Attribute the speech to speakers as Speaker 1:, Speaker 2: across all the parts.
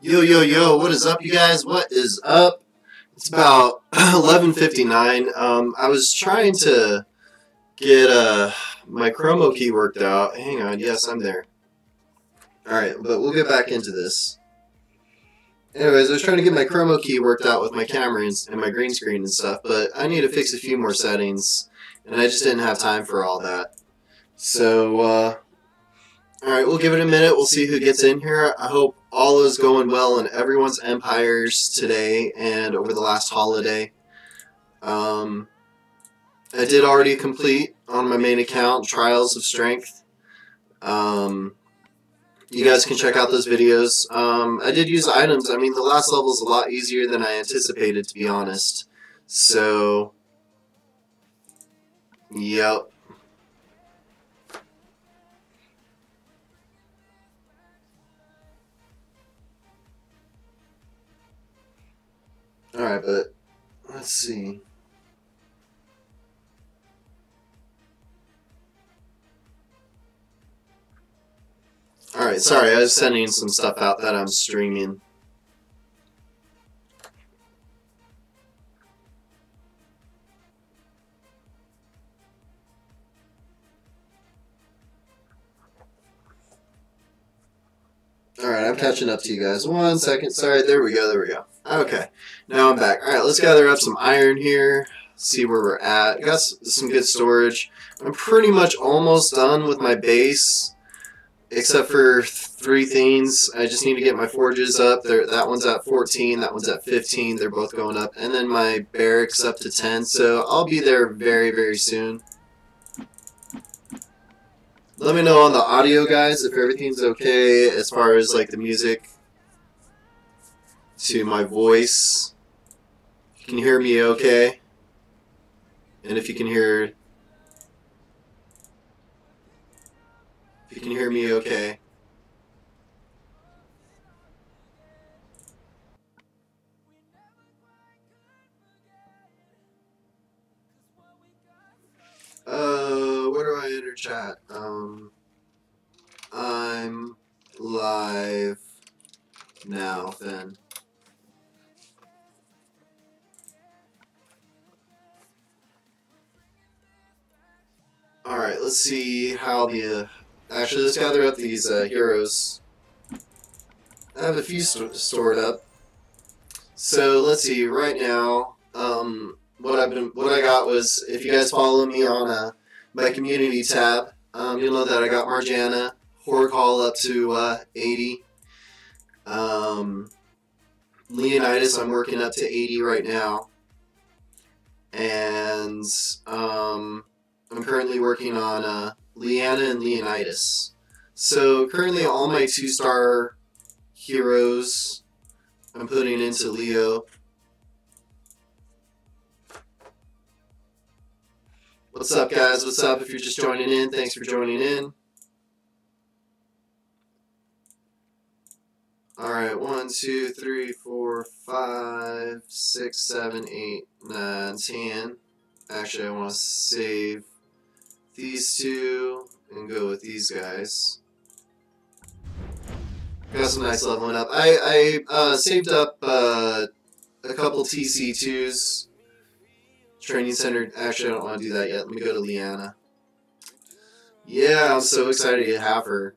Speaker 1: Yo, yo, yo, what is up, you guys? What is up? It's about 11:59. I was trying to get my chromo key worked out. Hang on, yes, I'm there. Alright, but we'll get back into this. Anyways, I was trying to get my chroma key worked out with my camera and my green screen and stuff, but I need to fix a few more settings, and I just didn't have time for all that. So, alright, we'll give it a minute. We'll see who gets in here. I hope all is going well in everyone's empires today and over the last holiday. I did already complete on my main account Trials of Strength. You guys can check out those videos. I did use items. I mean, the last level is a lot easier than I anticipated, to be honest. So, yep. Alright, but let's see. Alright, sorry, I was sending some stuff out that I'm streaming. Alright, I'm catching up to you guys. 1 second. Sorry, there we go. Okay, now I'm back. Alright, let's gather up some iron here. See where we're at. Got some good storage. I'm pretty much almost done with my base, except for 3 things. I just need to get my forges up. That one's at 14, that one's at 15. They're both going up. And then my barracks up to 10. So I'll be there very, very soon. Let me know on the audio, guys, if everything's okay as far as like the music to my voice. Can you hear me okay? And if you can hear me okay. Where do I enter chat? I'm live now then. Alright, let's see how the... Actually, let's gather up these heroes. I have a few stored up. So, let's see, right now, what I got was, if you guys follow me on my community tab, you'll know that I got Marjana, Horde Hall up to 80. Leonidas, I'm working up to 80 right now. And I'm currently working on Leanna and Leonidas. So currently all my 2-star heroes I'm putting into Leo. What's up, guys? What's up? If you're just joining in, thanks for joining in. Alright, 1, 2, 3, 4, 5, 6, 7, 8, 9, 10. Actually, I want to save these 2 and go with these guys. Got some nice leveling up. I saved up a couple TC2s. Training center. Actually, I don't want to do that yet. Let me go to Leanna. Yeah, I'm so excited to have her.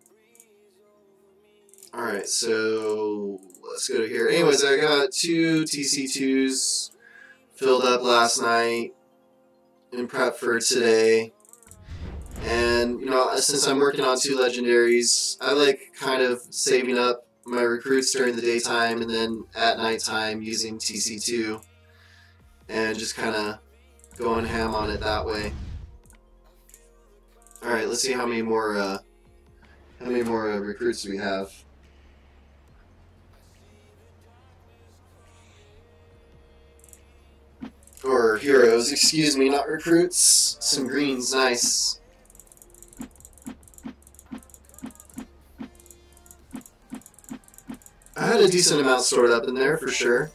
Speaker 1: Alright, so let's go to here. Anyways, I got 2 TC2s filled up last night in prep for today. And, you know, since I'm working on 2 legendaries, I like kind of saving up my recruits during the daytime and then at nighttime using TC2 and just kind of going ham on it that way. Alright, let's see how many more recruits we have. Or heroes, excuse me, not recruits. Some greens, nice. I had a decent amount stored up in there for sure.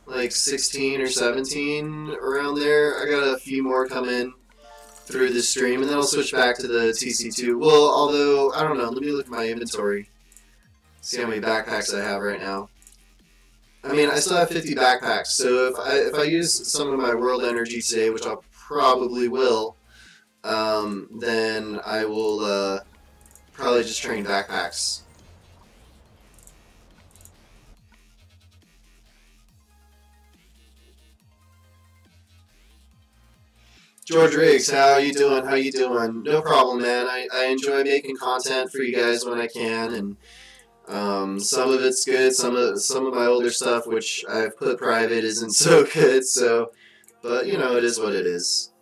Speaker 1: Like 16 or 17 around there. I got a few more coming through the stream, and then I'll switch back to the TC2. Well, although, I don't know, let me look at my inventory. See how many backpacks I have right now. I mean, I still have 50 backpacks, so if I use some of my world energy today, which I'll probably will, then I will probably just train backpacks. George Riggs, how you doing? How you doing? No problem, man. I enjoy making content for you guys when I can, and some of it's good. Some of my older stuff, which I've put private, isn't so good. So, but you know, it is what it is.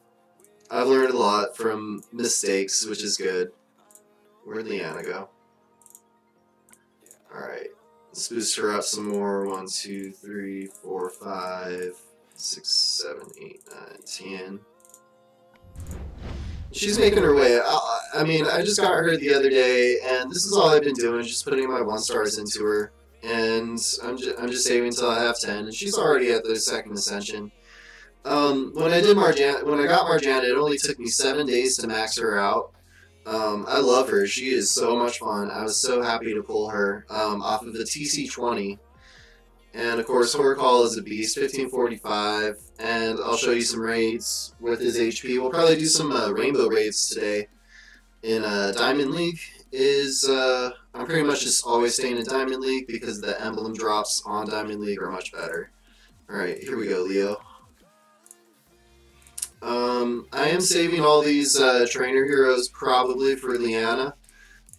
Speaker 1: I've learned a lot from mistakes, which is good. Where'd Leanna go? All right, let's boost her up some more. 1, 2, 3, 4, 5, 6, 7, 8, 9, 10. She's making her way. I mean, I just got her the other day, and this is all I've been doing, just putting my 1-stars into her. And I'm just saving until I have 10, and she's already at the 2nd ascension. When I got Marjana, it only took me 7 days to max her out. I love her. She is so much fun. I was so happy to pull her off of the TC20. And of course, Horcall is a beast, 1545, and I'll show you some raids with his HP. We'll probably do some rainbow raids today. In Diamond League I'm pretty much just always staying in Diamond League because the emblem drops on Diamond League are much better. Alright, here we go, Leo. I am saving all these trainer heroes probably for Leanna.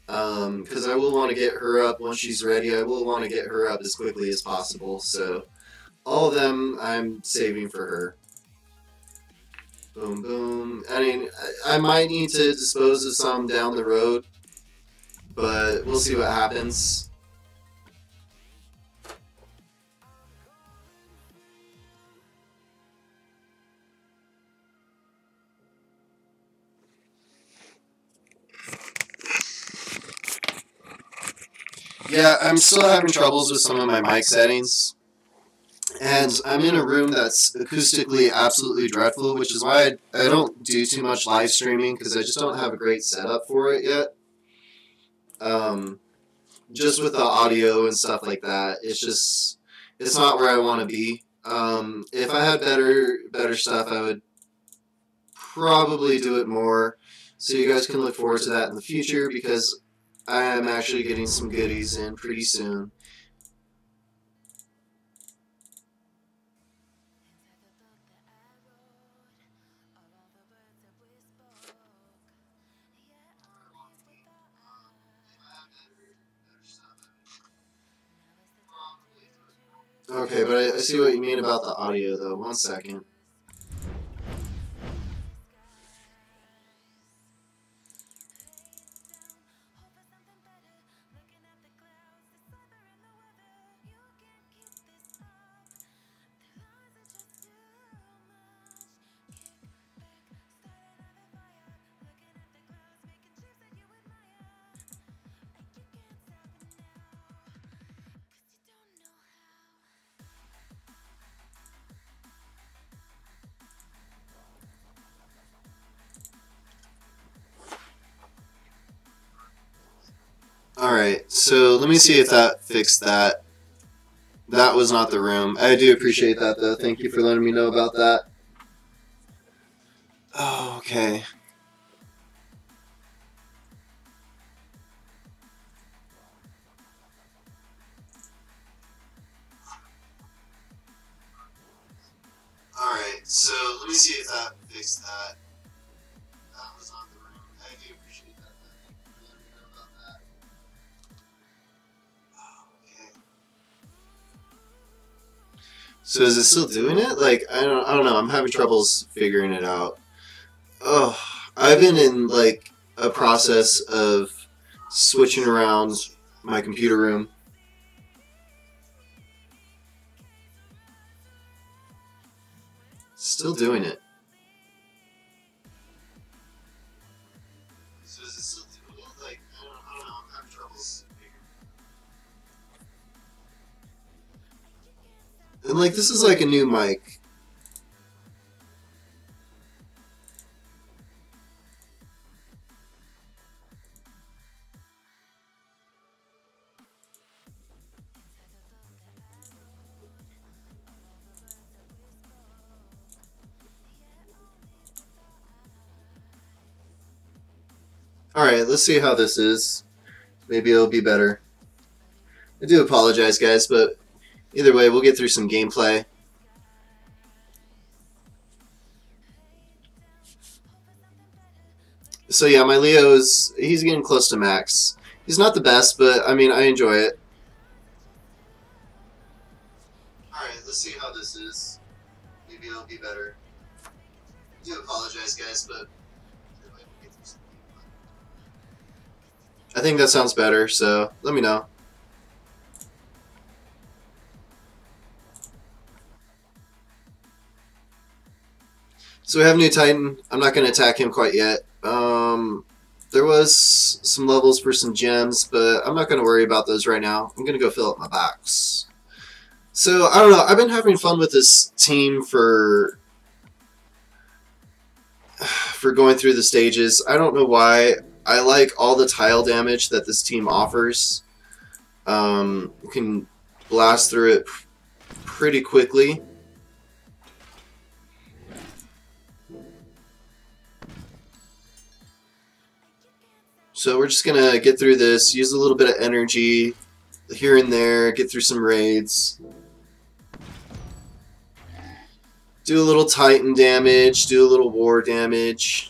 Speaker 1: Because I will want to get her up once she's ready. I will want to get her up as quickly as possible. So, all of them I'm saving for her. Boom, boom. I mean, I might need to dispose of some down the road, but we'll see what happens. Yeah, I'm still having troubles with some of my mic settings. And I'm in a room that's acoustically absolutely dreadful, which is why I don't do too much live streaming, because I just don't have a great setup for it yet. Just with the audio and stuff like that, it's not where I want to be. If I had better stuff, I would probably do it more, so you guys can look forward to that in the future, because I am actually getting some goodies in pretty soon. Okay, but I see what you mean about the audio, though. 1 second. Alright, so let me see if that fixed that. That was not the room. I do appreciate that, though. Thank you for letting me know about that. Oh, okay. Alright, so let me see if that fixed that. That was not the room. I do appreciate that. Thank you for letting me know about that. Okay. So is it still doing it? Like, I don't know. I'm having troubles figuring it out. Oh, I've been in like a process of switching around my computer room. Still doing it. So is it still doing it? Like, I don't know. I'm having troubles figuring it out. And like, this is like a new mic. Alright, let's see how this is. Maybe it'll be better. I do apologize, guys, but either way, we'll get through some gameplay. So yeah, my Leo's, he's getting close to max. He's not the best, but I mean, I enjoy it. Alright, let's see how this is. Maybe it'll be better. I do apologize, guys, but I think that sounds better, so let me know. So we have New Titan. I'm not going to attack him quite yet. There was some levels for some gems, but I'm not going to worry about those right now. I'm going to go fill up my box. So, I don't know. I've been having fun with this team for going through the stages. I don't know why. I like all the tile damage that this team offers. You can blast through it pretty quickly. So we're just going to get through this, use a little bit of energy here and there, get through some raids. Do a little Titan damage, do a little war damage.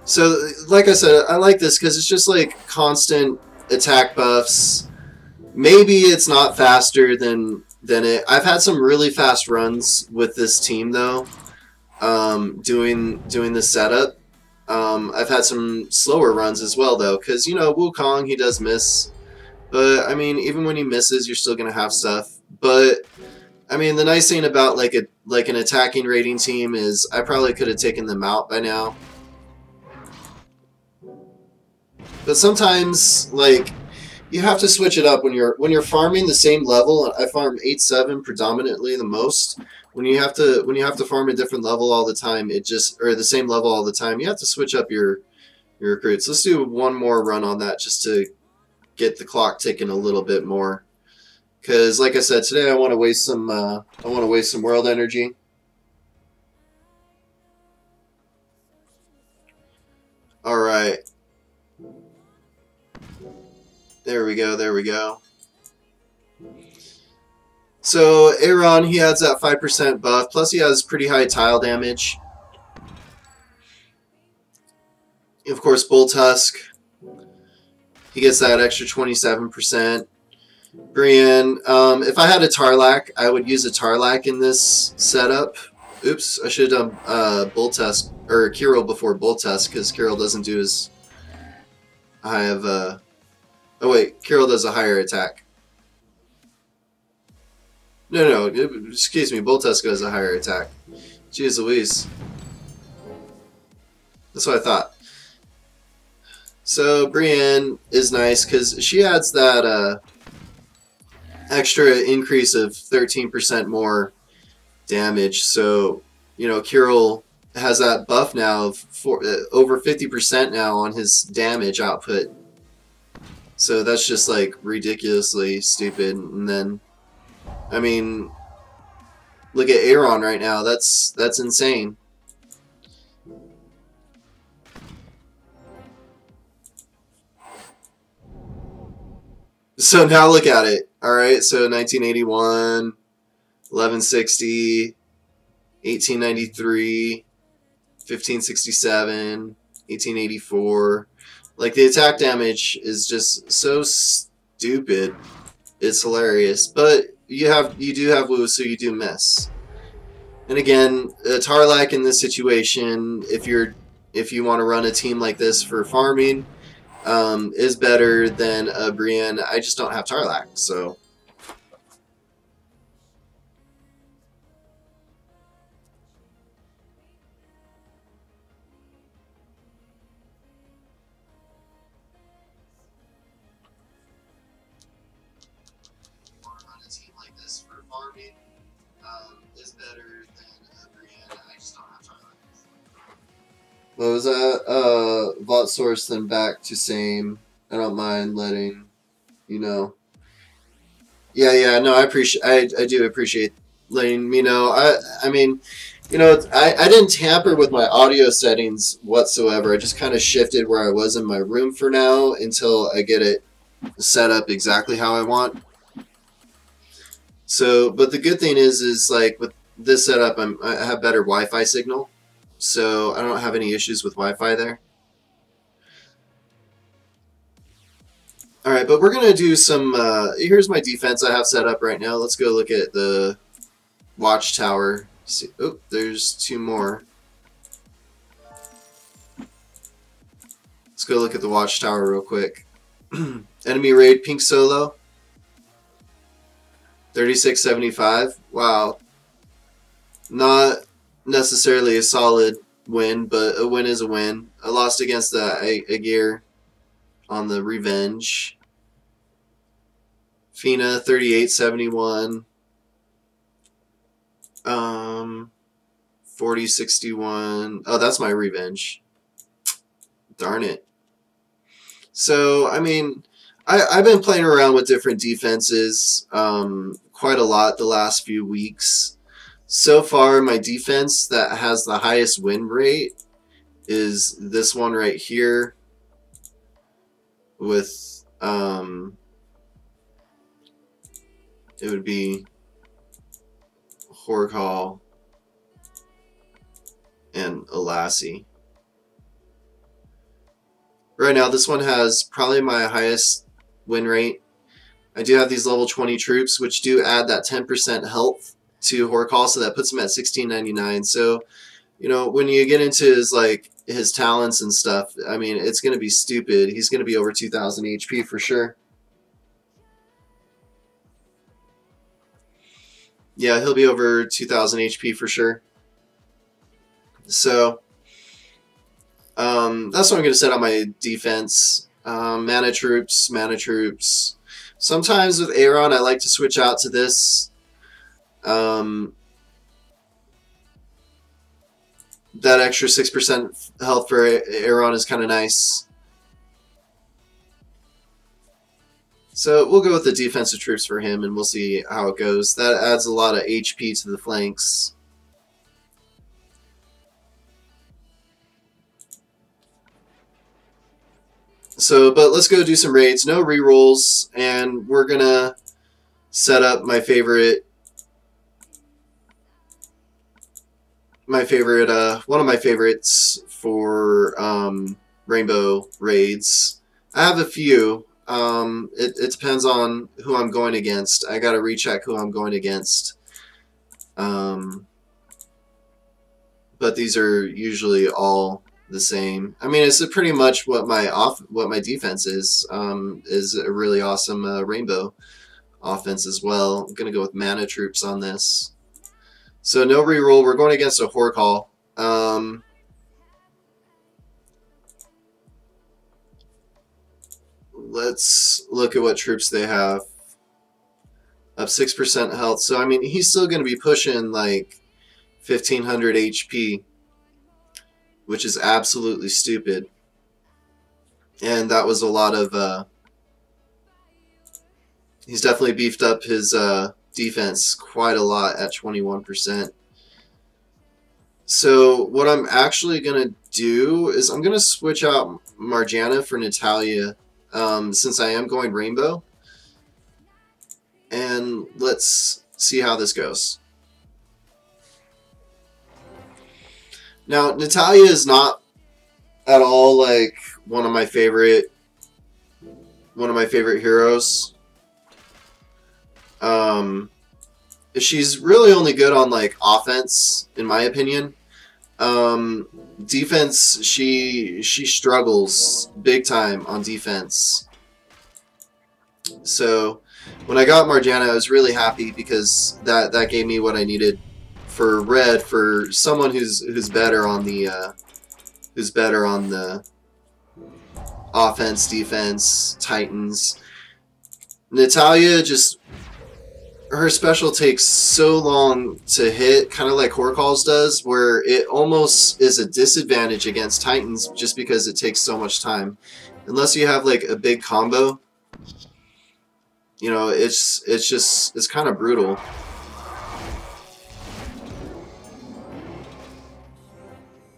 Speaker 1: So, like I said, I like this because it's just like constant attack buffs. Maybe it's not faster than it. I've had some really fast runs with this team though. Doing the setup. I've had some slower runs as well though, because you know Wukong, he does miss, but I mean even when he misses, you're still gonna have stuff. But I mean the nice thing about like an attacking raiding team is I probably could have taken them out by now. But sometimes, like, you have to switch it up when you're farming the same level. I farm 8-7 predominantly the most. When you have to farm a different level all the time, or the same level all the time, you have to switch up your recruits. Let's do one more run on that just to get the clock ticking a little bit more. Because, like I said, today I want to waste some world energy. All right. There we go, there we go. So, Aaron, he adds that 5% buff, plus he has pretty high tile damage. Of course, Bull Tusk, he gets that extra 27%. Brienne, if I had a Tarlac, I would use a Tarlac in this setup. Oops, I should have done Bull Tusk, or Kirill before Bull Tusk, because Kirill doesn't do as high of oh wait, Kirill does a higher attack. No, excuse me, Bull Tusk does a higher attack. Jeez Louise. That's what I thought. So Brienne is nice because she adds that extra increase of 13% more damage. So, you know, Kirill has that buff now of over 50% now on his damage output. So that's just like ridiculously stupid. And then, I mean, look at Aaron right now. That's insane. So now look at it. All right, so 1981, 1160, 1893, 1567, 1884. Like, the attack damage is just so stupid. It's hilarious. But you do have Wu, so you do miss. And again, Tarlac in this situation, if you want to run a team like this for farming, is better than a Brienne. I just don't have Tarlac, so. What was that? Vought source, then back to same. I don't mind letting you know. Yeah, no, I do appreciate letting me know. I mean, you know, I didn't tamper with my audio settings whatsoever. I just kind of shifted where I was in my room for now until I get it set up exactly how I want. So, but the good thing is like with this setup, I have better Wi-Fi signal, so I don't have any issues with Wi-Fi there. All right, but we're gonna do some. Here's my defense I have set up right now. Let's go look at the watchtower. See, oh, there's two more. Let's go look at the watchtower real quick. Enemy raid, pink solo. 3675. Wow. Not necessarily a solid win, but a win is a win. I lost against a gear on the revenge. Fina 3871. 4061. Oh, that's my revenge. Darn it. So, I mean, I've been playing around with different defenses quite a lot the last few weeks. So far, my defense that has the highest win rate is this one right here with, it would be Horcall and Alassi. Right now, this one has probably my highest win rate. I do have these level 20 troops, which do add that 10% health to Horcall, so that puts him at 1699. So, you know, when you get into his talents and stuff, I mean, it's going to be stupid. He's going to be over 2000 HP for sure. Yeah, he'll be over 2000 HP for sure. So, that's what I'm going to set on my defense. Mana troops. Sometimes with Aaron, I like to switch out to this. That extra 6% health for Aaron is kind of nice. So we'll go with the defensive troops for him, and we'll see how it goes. That adds a lot of HP to the flanks. So, but let's go do some raids. No rerolls, and we're gonna set up my favorite, one of my favorites for rainbow raids. I have a few. It depends on who I'm going against. I gotta recheck who I'm going against. But these are usually all the same. I mean, it's pretty much what my defense is. Is a really awesome rainbow offense as well. I'm gonna go with mana troops on this. So no reroll. We're going against a Horcall. Let's look at what troops they have. Up 6% health. So I mean, he's still gonna be pushing like 1500 HP. Which is absolutely stupid. And that was a lot of, he's definitely beefed up his defense quite a lot at 21%. So what I'm actually going to do is I'm going to switch out Marjana for Natalia, since I am going Rainbow. And let's see how this goes. Now, Natalia is not at all like one of my favorite heroes. She's really only good on like offense, in my opinion. Defense, she struggles big time on defense. So when I got Marjana, I was really happy because that gave me what I needed for red, for someone who's better on the offense, defense, Titans. Natalia, just her special takes so long to hit, kind of like Horcall's does, where it almost is a disadvantage against Titans just because it takes so much time. unless you have like a big combo, you know, it's kind of brutal.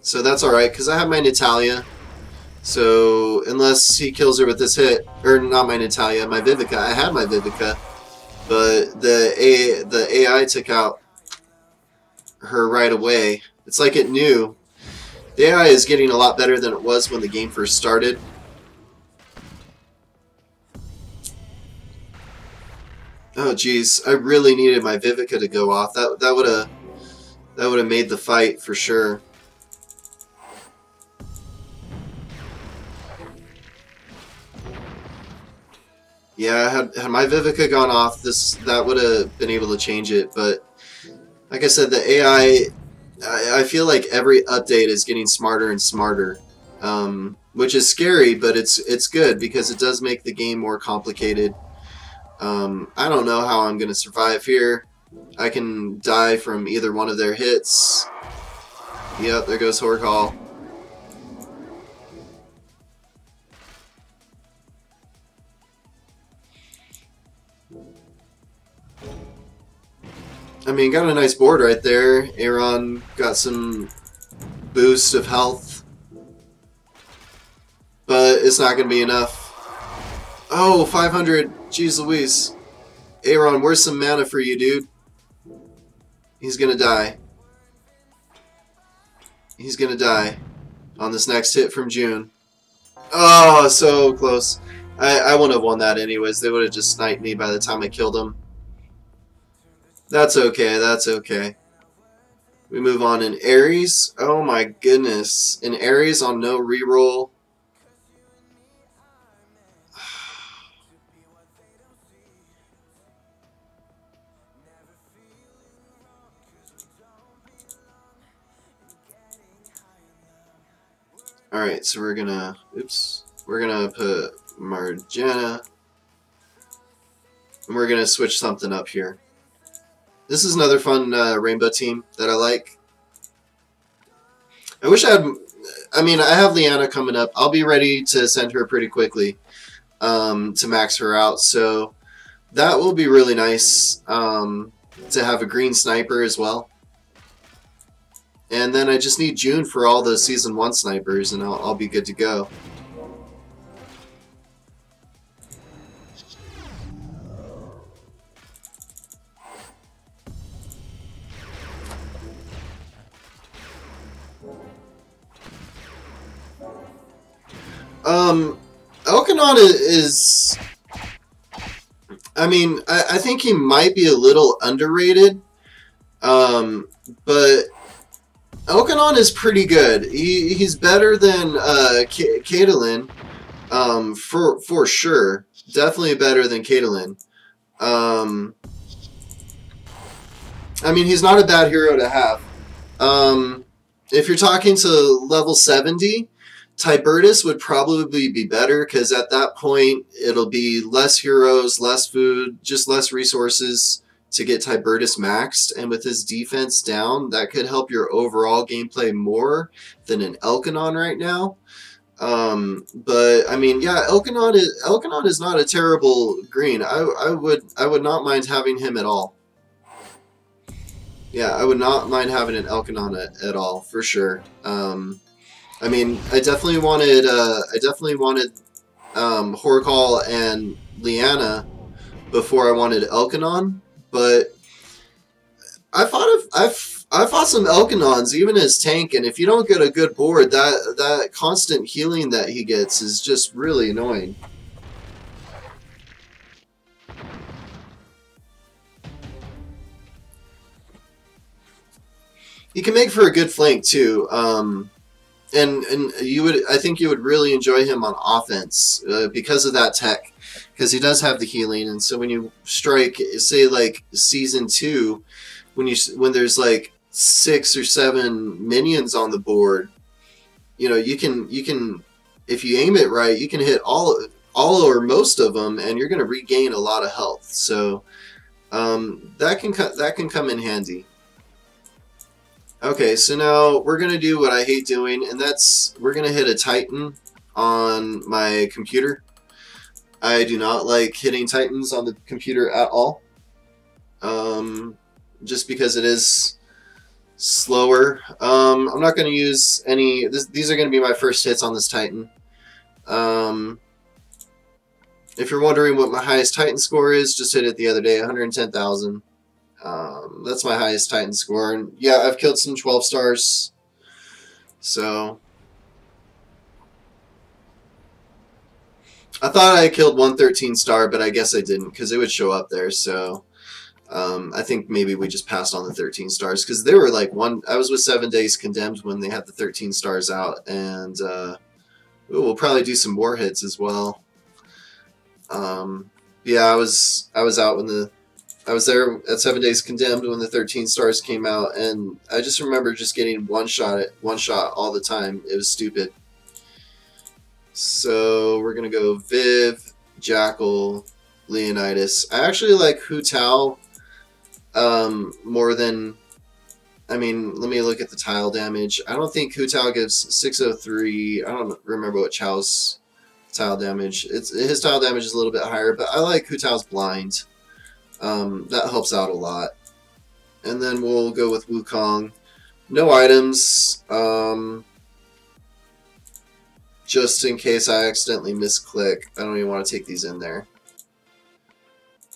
Speaker 1: So that's alright, because I have my Natalia. So unless he kills her with this hit, or not my Natalia, my Vivica. I had my Vivica, but the AI took out her right away. It's like it knew. The AI is getting a lot better than it was when the game first started. Oh geez, I really needed my Vivica to go off. That would have made the fight for sure. Yeah, had my Vivica gone off, that would have been able to change it. But like I said, the AI, I feel like every update is getting smarter and smarter, which is scary, but it's good because it does make the game more complicated. I don't know how I'm going to survive here. I can die from either one of their hits. Yep, there goes Horcall. I mean, got a nice board right there. Aaron got some boost of health. But it's not going to be enough. Oh, 500. Jeez Louise. Aaron, where's some mana for you, dude? He's going to die. He's going to die on this next hit from June. Oh, so close. I wouldn't have won that anyways. They would have just sniped me by the time I killed him. That's okay, that's okay. We move on in Ares. Oh my goodness. In Ares on no reroll. Alright, so we're gonna put Marjana. And we're gonna switch something up here. This is another fun rainbow team that I like. I wish I had... I mean, I have Liana coming up. I'll be ready to send her pretty quickly to max her out. So that will be really nice to have a green sniper as well. And then I just need June for all the Season 1 snipers, and I'll be good to go. Elkanon is... I mean, I think he might be a little underrated. But Elkanon is pretty good. He's better than Caitlyn, for sure. Definitely better than Caitlyn. I mean, he's not a bad hero to have. If you're talking to level 70, Tibertus would probably be better, because at that point it'll be less heroes, less food, just less resources to get Tibertus maxed, and with his defense down, that could help your overall gameplay more than an Elkanon right now. But I mean, yeah, Elkanon is not a terrible green. I would not mind having him at all. Yeah, I would not mind having an Elkanon at all, for sure. I mean, I definitely wanted Horcall and Liana before I wanted Elkanon, but I've fought some Elkanons even as tank, and if you don't get a good board, that constant healing that he gets is just really annoying. He can make for a good flank too. And I think you would really enjoy him on offense because of that tech, because he does have the healing. And so when you strike, say like Season 2, when there's like 6 or 7 minions on the board, you know, you can if you aim it right, you can hit all or most of them, and you're going to regain a lot of health. So that can come in handy. Okay, so now we're going to do what I hate doing, and that's we're going to hit a Titan on my computer. I do not like hitting Titans on the computer at all. Just because it is slower. I'm not going to use any... These are going to be my first hits on this Titan. If you're wondering what my highest Titan score is, just hit it the other day, 110,000. That's my highest Titan score. And yeah, I've killed some 12 stars. So... I thought I killed one 13 star, but I guess I didn't, because it would show up there, so... I think maybe we just passed on the 13 stars, because they were like I was with 7 Days Condemned when they had the 13 stars out, and we'll probably do some more hits as well. Yeah, I was out when I was there at 7 Days Condemned when the 13 stars came out, and I just remember just getting one shot all the time. It was stupid. So we're gonna go Viv, Jackal, Leonidas. I actually like Hu Tao more than, I mean, let me look at the tile damage. I don't think Hu Tao gives 603. I don't remember what Chao's tile damage. His tile damage is a little bit higher, but I like Hu Tao's blind. That helps out a lot. And then we'll go with Wukong. No items. Just in case I accidentally misclick. I don't even want to take these in there.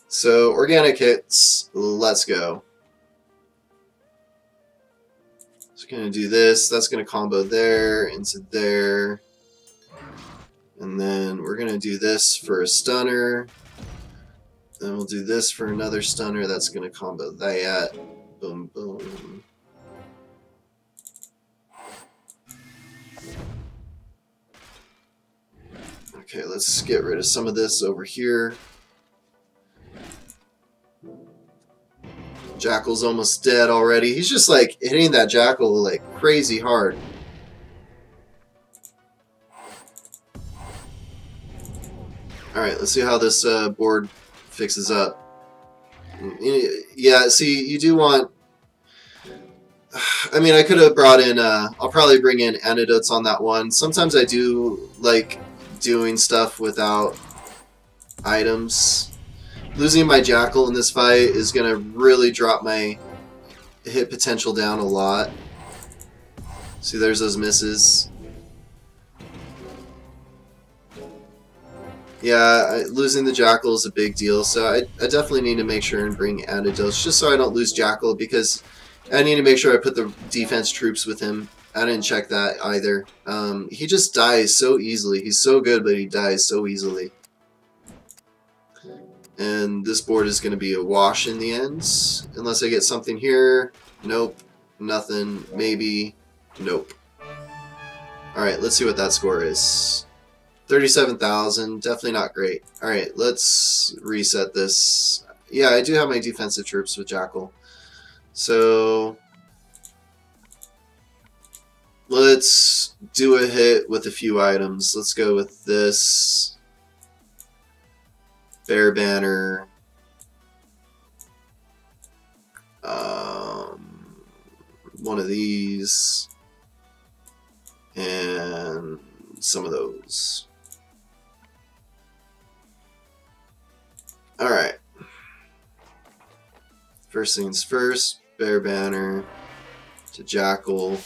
Speaker 1: So, organic hits, let's go. So, going to do this. That's going to combo there into there. And then we're going to do this for a stunner. Then we'll do this for another stunner. That's going to combo that. Boom, boom. Okay, let's get rid of some of this over here. Jackal's almost dead already. He's just like hitting that Jackal like crazy hard. Alright, let's see how this board fixes up. Yeah, see, you do want... I mean, I could have brought in... I'll probably bring in antidotes on that one. Sometimes I do like doing stuff without items. Losing my Jackal in this fight is going to really drop my hit potential down a lot. See, there's those misses. Yeah, losing the Jackal is a big deal, so I definitely need to make sure and bring antidotes, just so I don't lose Jackal, because I need to make sure I put the defense troops with him. I didn't check that either. He just dies so easily. He's so good, but he dies so easily. And this board is going to be a wash in the end. Unless I get something here. Nope. Nothing. Maybe. Nope. Alright, let's see what that score is. 37,000. Definitely not great. Alright, let's reset this. Yeah, I do have my defensive troops with Jackal. So... let's do a hit with a few items. Let's go with this. Bear Banner. One of these. And some of those. Alright. First things first. Bear Banner. To Jackal.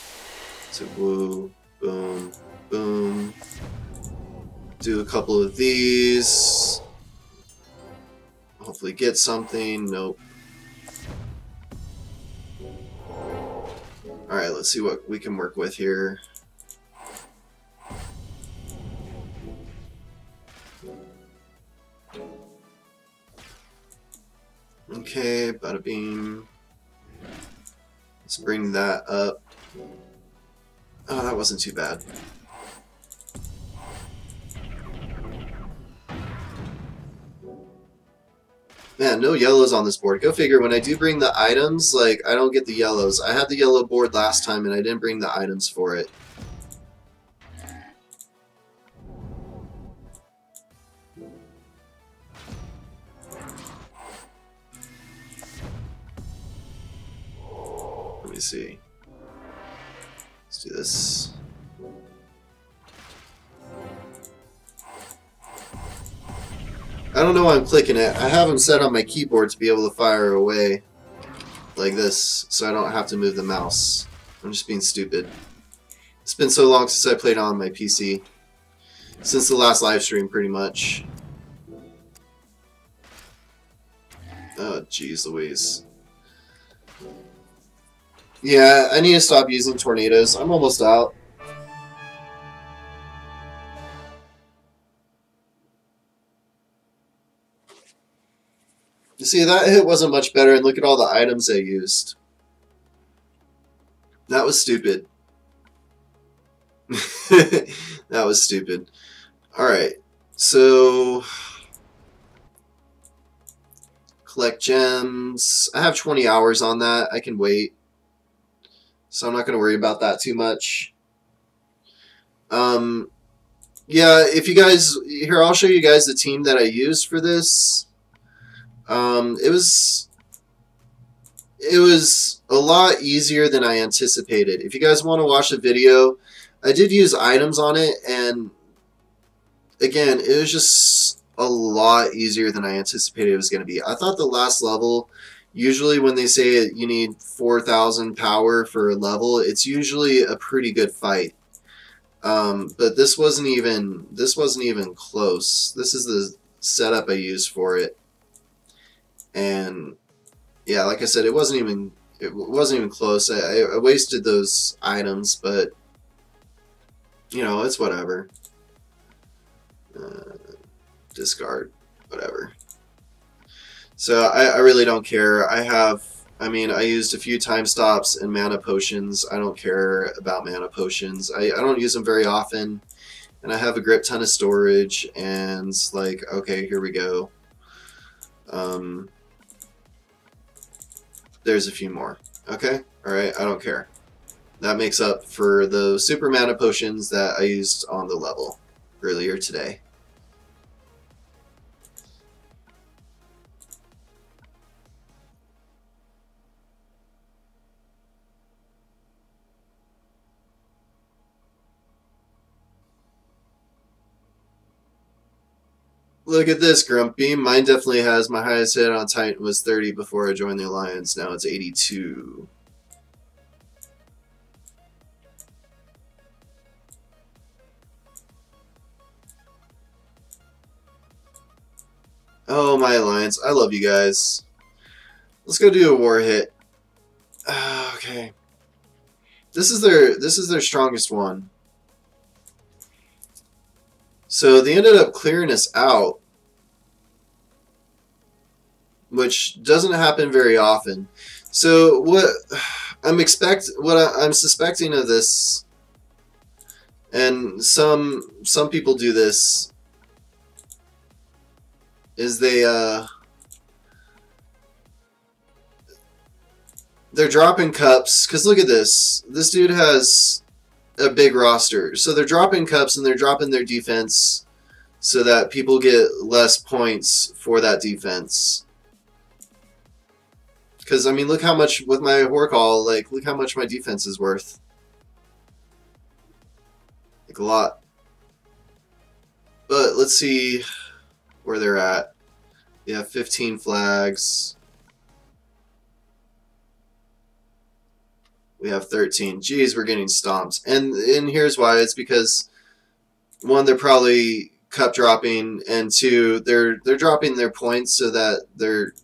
Speaker 1: To Woo. Boom. Boom. Do a couple of these. Hopefully get something. Nope. Alright, let's see what we can work with here. Okay, bada beam. Let's bring that up. Oh, that wasn't too bad. Man, no yellows on this board. Go figure, when I do bring the items, like, I don't get the yellows. I had the yellow board last time and I didn't bring the items for it. Let me see. Let's do this. I don't know why I'm clicking it. I have them set on my keyboard to be able to fire away like this, so I don't have to move the mouse. I'm just being stupid. It's been so long since I played on my PC. Since the last live stream, pretty much. Oh, jeez Louise. Yeah, I need to stop using tornadoes. I'm almost out. You see, that hit wasn't much better, and look at all the items I used. That was stupid. That was stupid. Alright, so... collect gems. I have 20 hours on that. I can wait. So I'm not going to worry about that too much. Yeah, if you guys... Here, I'll show you guys the team that I used for this. It was a lot easier than I anticipated. If you guys want to watch the video, I did use items on it, and again, it was just a lot easier than I anticipated it was going to be. I thought the last level, usually when they say you need 4,000 power for a level, it's usually a pretty good fight. But this wasn't even close. This is the setup I used for it. And yeah, like I said, it wasn't even close. I wasted those items, but you know, it's whatever. Discard, whatever. So I really don't care. I used a few time stops and mana potions. I don't care about mana potions. I don't use them very often, and I have a grip ton of storage, and like, okay, here we go. There's a few more. Okay, alright, I don't care. That makes up for the super mana potions that I used on the level earlier today. Look at this, Grumpy. Mine definitely has my highest hit on Titan was 30 before I joined the Alliance. Now it's 82. Oh, my Alliance. I love you guys. Let's go do a war hit. Okay. This is their strongest one. So they ended up clearing us out, which doesn't happen very often. So what I'm suspecting of this, and some people do this, is they're dropping cups. Because look at this. This dude has a big roster. So they're dropping cups and they're dropping their defense so that people get less points for that defense. Because, I mean, look how much, with my Horcall, like, look how much my defense is worth. Like, a lot. But let's see where they're at. They have 15 flags. We have 13. Geez, we're getting stomped. And here's why. It's because, one, they're probably cup dropping, and two, they're dropping their points so that their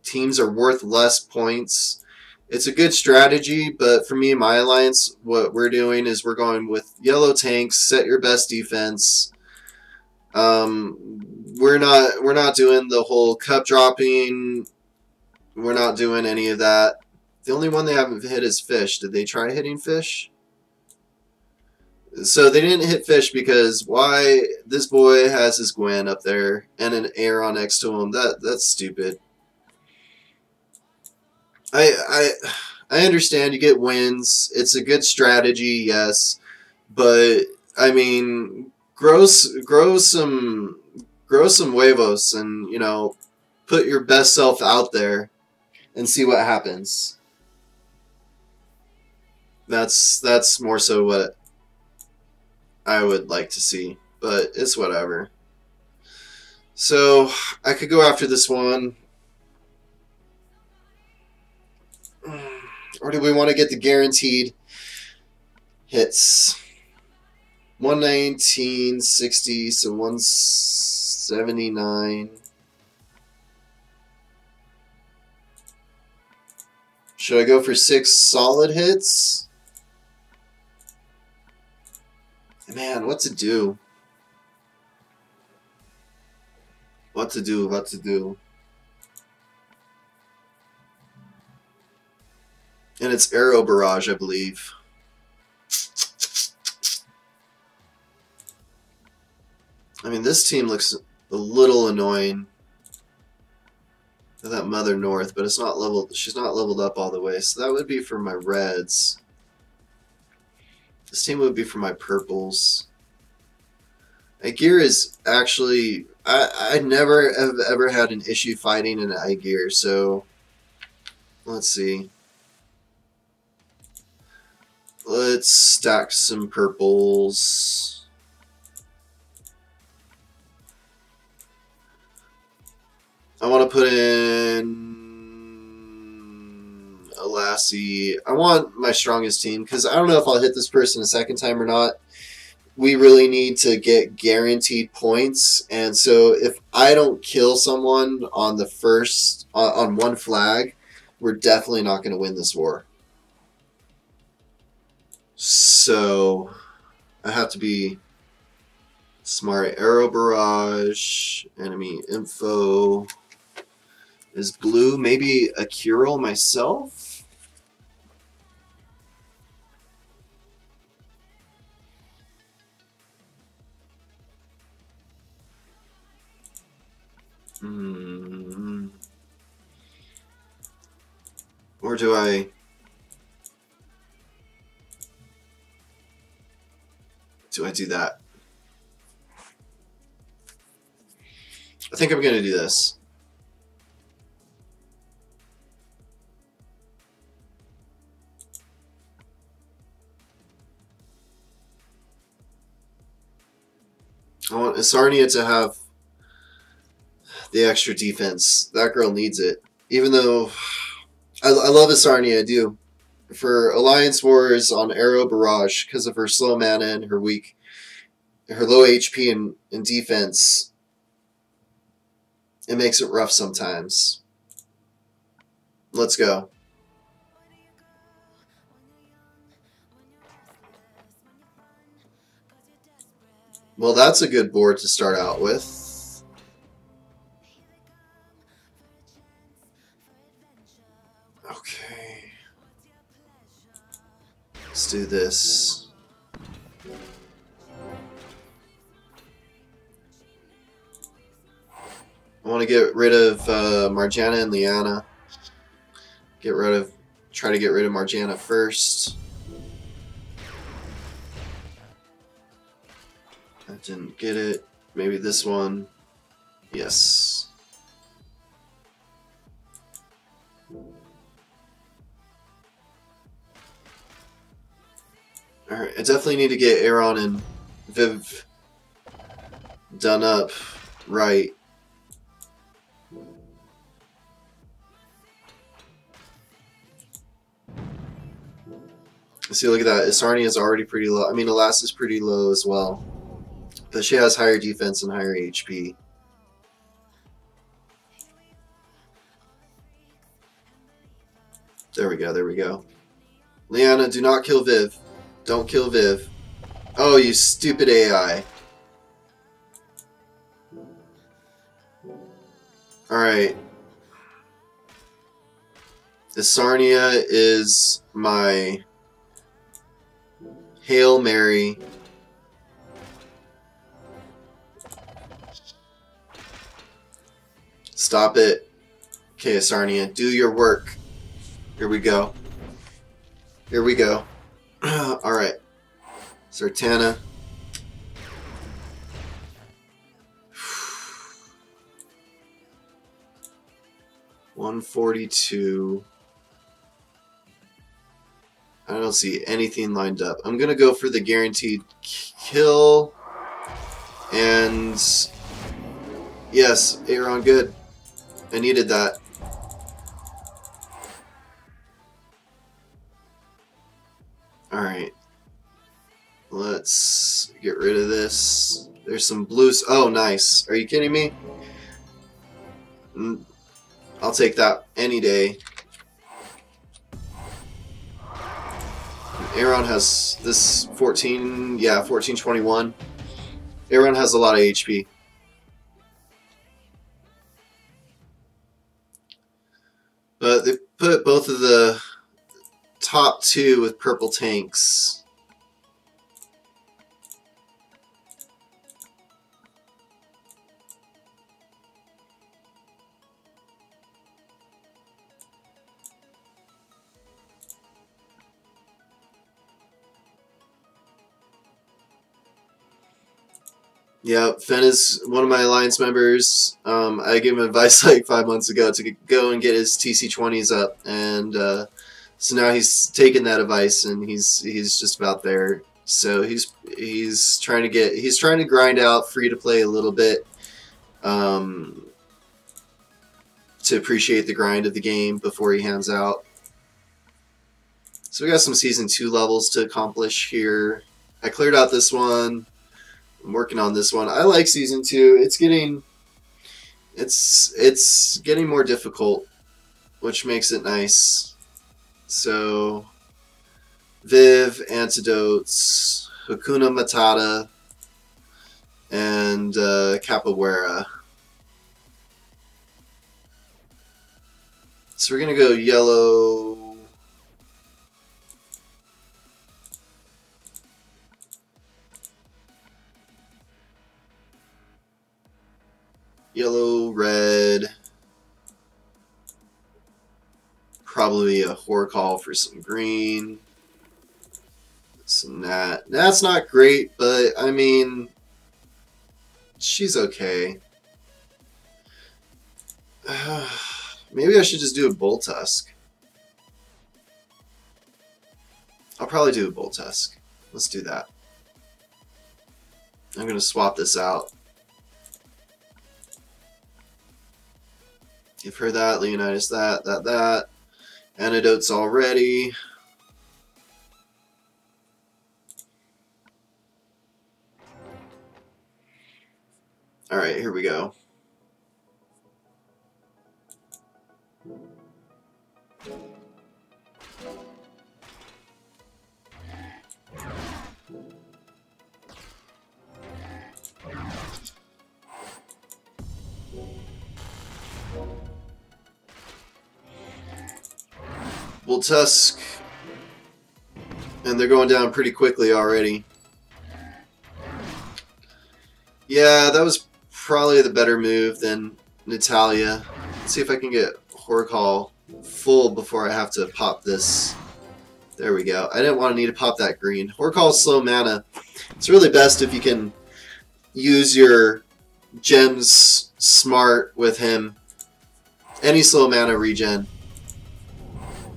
Speaker 1: teams are worth less points. It's a good strategy, but for me and my Alliance, what we're doing is we're going with yellow tanks, set your best defense. We're not doing the whole cup dropping. We're not doing any of that. The only one they haven't hit is fish. Did they try hitting fish? So they didn't hit fish because why? This boy has his Gwen up there and an Aeron next to him. That's stupid. I understand you get wins. It's a good strategy, yes, but I mean, grow some huevos, and you know, put your best self out there and see what happens. That's more so what I would like to see, but it's whatever. So I could go after this one. Or do we want to get the guaranteed hits? 119.60, so 179. Should I go for 6 solid hits? Man, what to do? What to do? What to do? And it's Arrow Barrage, I believe. I mean, this team looks a little annoying. That Mother North, but it's not leveled. She's not leveled up all the way, so that would be for my reds. This team would be for my purples. Aegir is actually... I never have ever had an issue fighting an Aegir, so... Let's see. Let's stack some purples. I want to put in a Lassie. I want my strongest team, because I don't know if I'll hit this person a second time or not. We really need to get guaranteed points, and so if I don't kill someone on the first on one flag, we're definitely not going to win this war. So I have to be smart. Arrow Barrage, enemy info is blue. Maybe a Curel myself. Or do I do that? I think I'm going to do this. I want Isarnia to have the extra defense. That girl needs it. Even though I love Isarnia, I do. For Alliance Wars on Arrow Barrage, because of her slow mana and her low HP and defense, it makes it rough sometimes. Let's go. Well, that's a good board to start out with. Okay. Let's do this. I want to get rid of Marjana and Liana. Try to get rid of Marjana first. I didn't get it. Maybe this one. Yes. Alright, I definitely need to get Aaron and Viv done up right. See, look at that. Isarnia is already pretty low. I mean, Alas is pretty low as well. But she has higher defense and higher HP. There we go, there we go. Liana, do not kill Viv. Don't kill Viv. Oh, you stupid AI. Alright. Isarnia is my Hail Mary. Stop it. Okay, Isarnia, do your work. Here we go. Here we go. Alright. Sartana. $142. I don't see anything lined up. I'm gonna go for the guaranteed kill and Yes, Aaron, good. I needed that. Alright. Let's get rid of this. There's some blues. Oh, nice. Are you kidding me? I'll take that any day. Aaron has this 14, yeah, 1421. Aaron has a lot of HP. But they put both of the top two with purple tanks. Yeah, Fenn is one of my alliance members. I gave him advice like 5 months ago to go and get his TC20s up, and so now he's taken that advice and he's just about there. So he's trying to grind out free to play a little bit, to appreciate the grind of the game before he hands out. So we got some season 2 levels to accomplish here. I cleared out this one. I'm working on this one. I like season 2. It's getting more difficult, which makes it nice. So Viv, Antidotes, Hakuna Matata, and Capoeira. So we're gonna go yellow. Yellow, red, probably a horror call for some green. Some Nat. Nat's not great, but I mean, she's okay. Maybe I should just do a Bull Tusk. I'll probably do a Bull Tusk. Let's do that. I'm going to swap this out. Give her that, Leonidas that. Antidotes already. Alright, here we go. Bull Tusk, and they're going down pretty quickly already. Yeah, that was probably the better move than Natalia. Let's see if I can get Horror Call full before I have to pop this. There we go. I didn't want to need to pop that green. Horror Call is slow mana. It's really best if you can use your gems smart with him. Any slow mana regen.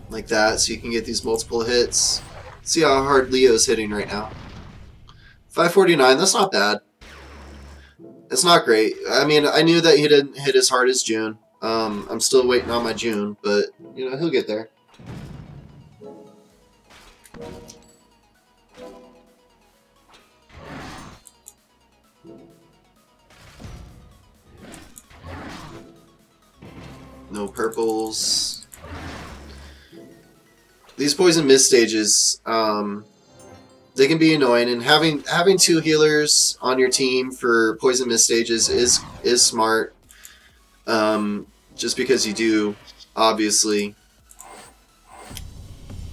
Speaker 1: Like that, so you can get these multiple hits. See how hard Leo's hitting right now. 549, that's not bad. It's not great. I mean, I knew that he didn't hit as hard as June. I'm still waiting on my June, but, you know, he'll get there. No purples. These poison mist stages, they can be annoying, and having two healers on your team for poison mist stages is smart. Just because you do obviously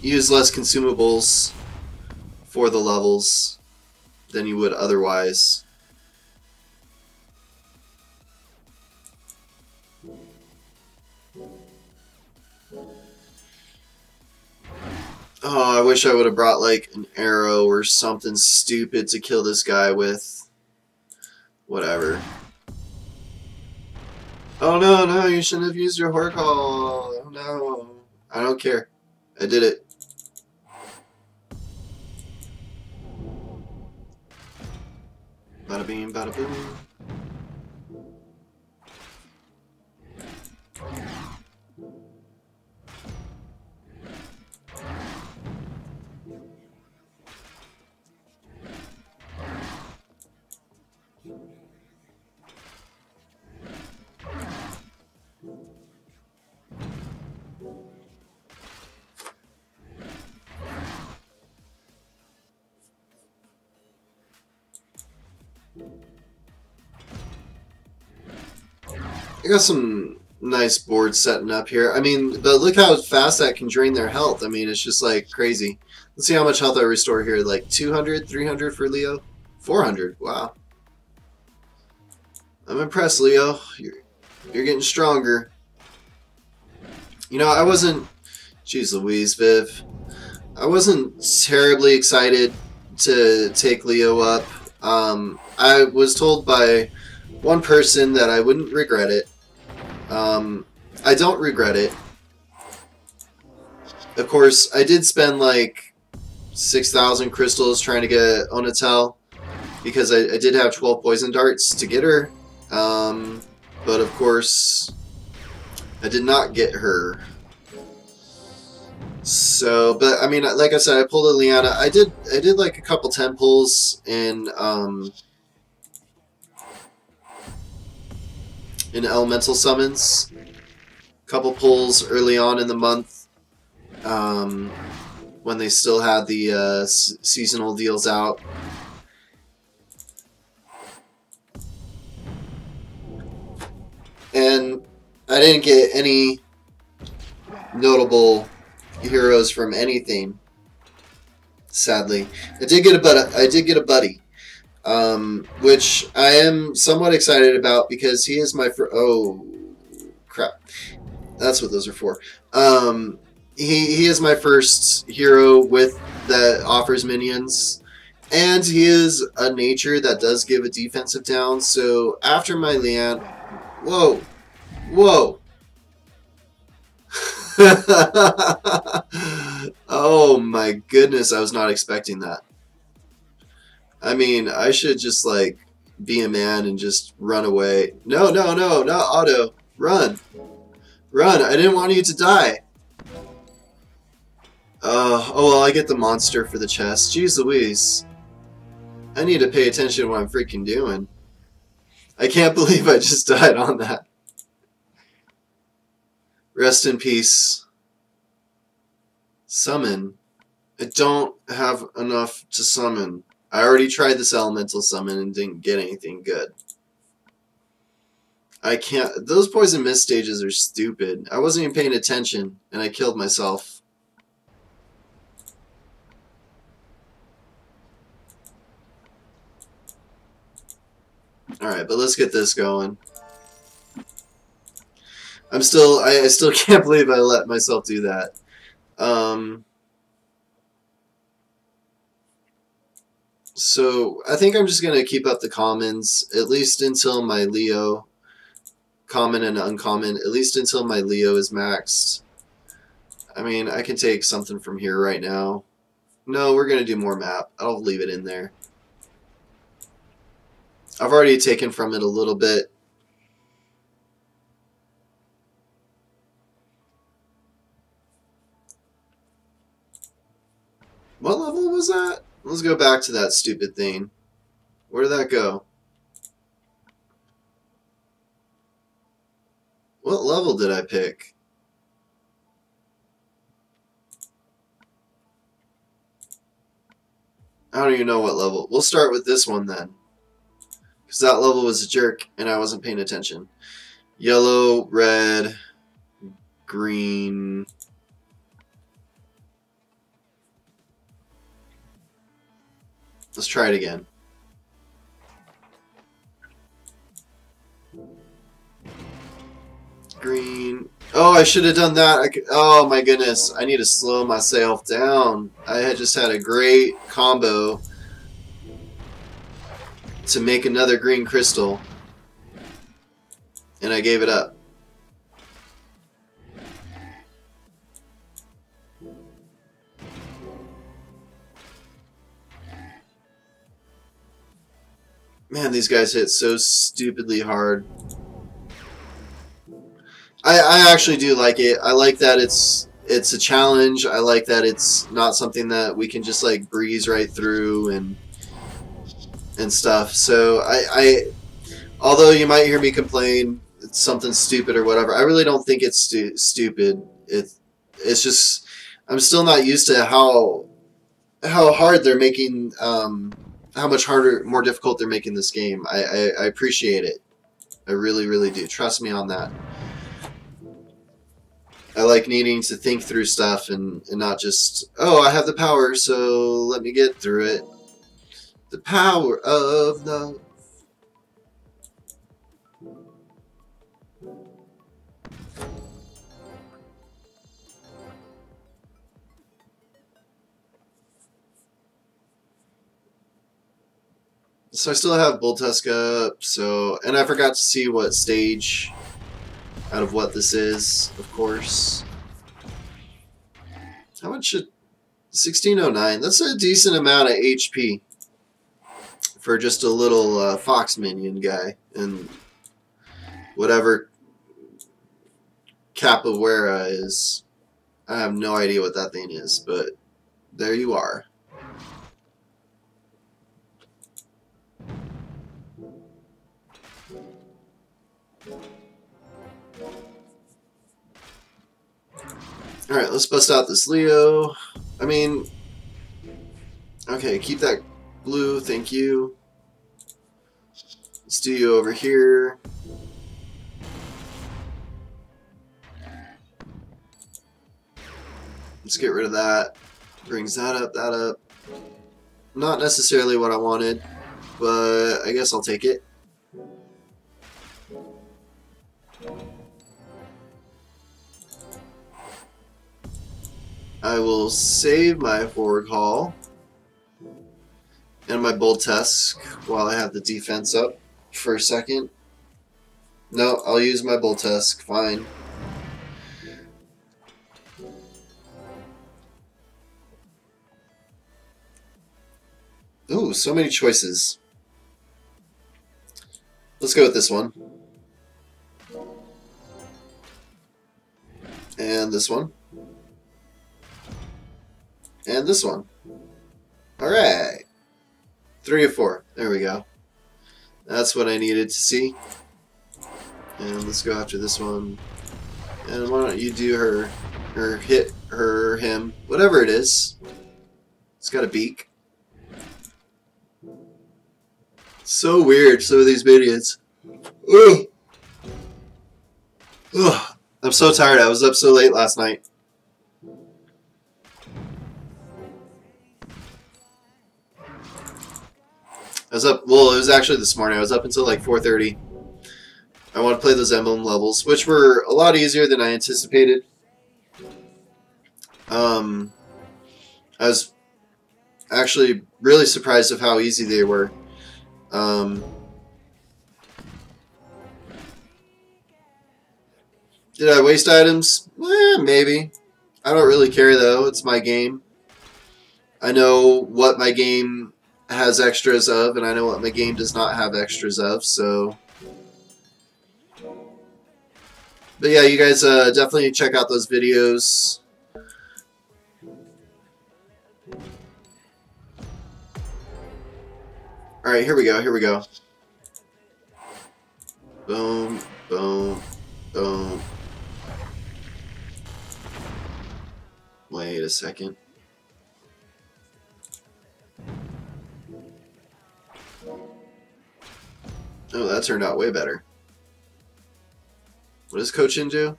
Speaker 1: use less consumables for the levels than you would otherwise. Oh, I wish I would have brought like an arrow or something stupid to kill this guy with. Whatever. Oh no, no, you shouldn't have used your horror call. Oh no. I don't care. I did it. Bada bing, bada boom. I got some nice boards setting up here. I mean, but look how fast that can drain their health. I mean, it's just like crazy. Let's see how much health I restore here. Like 200, 300 for Leo? 400. Wow. I'm impressed, Leo. You're getting stronger. You know, I wasn't... Jeez Louise, Viv. I wasn't terribly excited to take Leo up. I was told by one person that I wouldn't regret it. I don't regret it. Of course, I did spend like 6,000 crystals trying to get Onatel because I did have 12 poison darts to get her. But of course, I did not get her. So, but I mean, like I said, I pulled a Liana. I did like a couple 10 pulls in elemental summons. Couple pulls early on in the month, when they still had the seasonal deals out. And I didn't get any notable heroes from anything, sadly. I did get a buddy, which I am somewhat excited about because he is my oh crap, that's what those are for. He is my first hero with that offers minions, and he is a nature that does give a defensive down. So after my Leanne, whoa. Oh my goodness, I was not expecting that. I mean, I should just like be a man and just run away. No, not auto. Run. I didn't want you to die. Oh well, I get the monster for the chest. Jeez Louise. I need to pay attention to what I'm freaking doing. I can't believe I just died on that. Rest in peace. Summon. I don't have enough to summon. I already tried this elemental summon and didn't get anything good. I can't... Those poison mist stages are stupid. I wasn't even paying attention, and I killed myself. Alright, but let's get this going. I still can't believe I let myself do that. So I think I'm just gonna keep up the commons at least until my Leo, common and uncommon, at least until my Leo is maxed. I mean, I can take something from here right now. No, we're gonna do more map. I'll leave it in there. I've already taken from it a little bit. What level was that? Let's go back to that stupid thing. Where did that go? What level did I pick? I don't even know what level. We'll start with this one then. Because that level was a jerk and I wasn't paying attention. Yellow, red, green... Let's try it again. Green. Oh, I should have done that. Oh my goodness. I need to slow myself down. I had just had a great combo to make another green crystal. And I gave it up. Man, these guys hit so stupidly hard. I actually do like it. I like that it's a challenge. I like that it's not something that we can just like breeze right through and stuff. So although you might hear me complain it's something stupid or whatever, I really don't think it's stupid. It's just I'm still not used to how hard they're making how much harder, more difficult they're making this game. I appreciate it. I really, really do. Trust me on that. I like needing to think through stuff and not just, oh, I have the power, so let me get through it. The power of love. So I still have Bull Tusk up, so, and I forgot to see what stage out of what this is, of course. How much should 1609? That's a decent amount of HP for just a little fox minion guy, and whatever Capoeira is. I have no idea what that thing is, but there you are. Alright, let's bust out this Leo. I mean, okay, keep that blue, thank you. Let's do you over here. Let's get rid of that. Brings that up, that up. Not necessarily what I wanted, but I guess I'll take it. I will save my forward call and my Bull Tusk while I have the defense up for a second. No, I'll use my Bull Tusk, fine. Ooh, so many choices. Let's go with this one. And this one. And this one. Alright. 3 of 4. There we go. That's what I needed to see. And let's go after this one. And why don't you do her, or hit her, him, whatever it is. It's got a beak. So weird, some of these minions. Ugh. Ugh. I'm so tired. I was up so late last night. I was up, well, it was actually this morning. I was up until like 4:30. I want to play those emblem levels, which were a lot easier than I anticipated. I was actually really surprised of how easy they were. Did I waste items? Maybe. I don't really care though. It's my game. I know what my game has extras of, and I know what my game does not have extras of, so. But yeah, you guys definitely check out those videos. Alright, here we go, here we go. Boom, boom, boom. Wait a second. Oh, that turned out way better. What does Cochin do?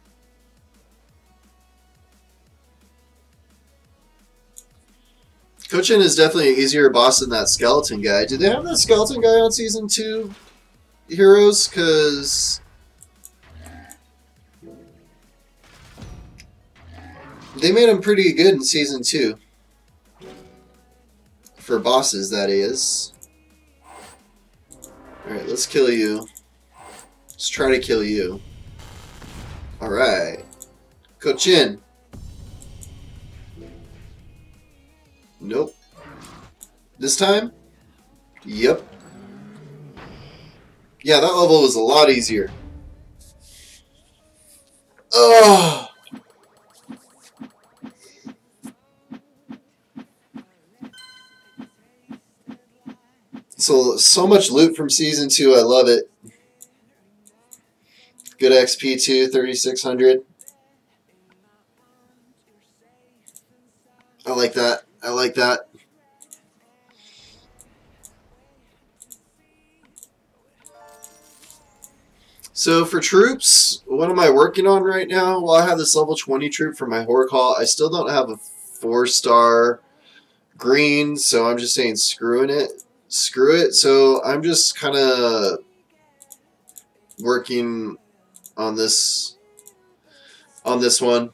Speaker 1: Cochin is definitely an easier boss than that skeleton guy. Did they have that skeleton guy on Season 2 Heroes? Because they made him pretty good in Season 2. For bosses, that is. Alright, let's kill you. Let's try to kill you. Alright. Cochin. Nope. This time? Yep. Yeah, that level was a lot easier. Oh! So much loot from Season 2, I love it. Good XP too, 3,600. I like that. I like that. So for troops, what am I working on right now? Well, I have this level 20 troop for my Horde Call. I still don't have a 4-star green, so I'm just saying screw it. So I'm just kind of working on this one.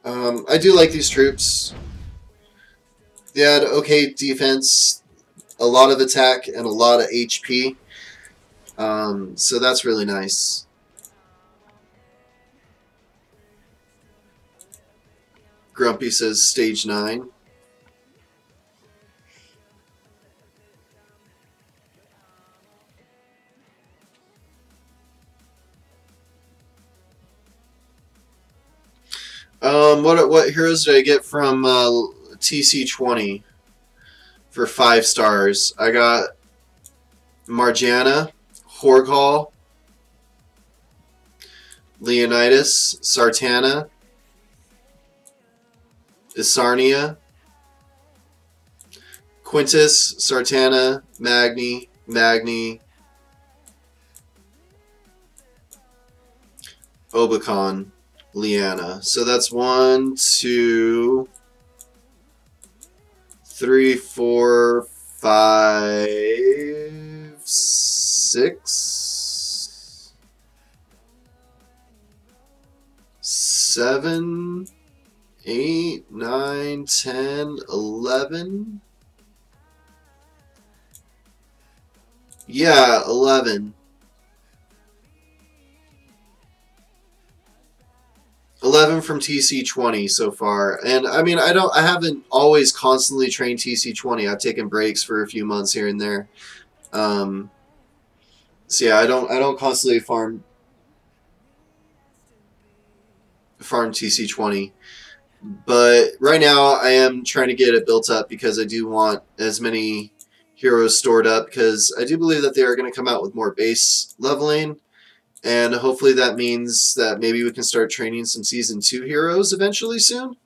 Speaker 1: I do like these troops. They had okay defense, a lot of attack, and a lot of HP. So that's really nice. Grumpy says stage 9. What heroes did I get from TC20 for 5 stars? I got Marjana, Horghal, Leonidas, Sartana, Isarnia, Quintus, Sartana, Magni, Obicon, Leanna. So that's 1, 2, 3, 4, 5, 6, 7, 8, 9, 10, 11. Yeah, 11. 11 from TC20 so far. And I mean, I haven't always constantly trained TC20. I've taken breaks for a few months here and there. So yeah, I don't constantly farm TC20. But right now I am trying to get it built up because I do want as many heroes stored up, because I do believe that they are going to come out with more base leveling. And hopefully that means that maybe we can start training some Season 2 heroes eventually soon.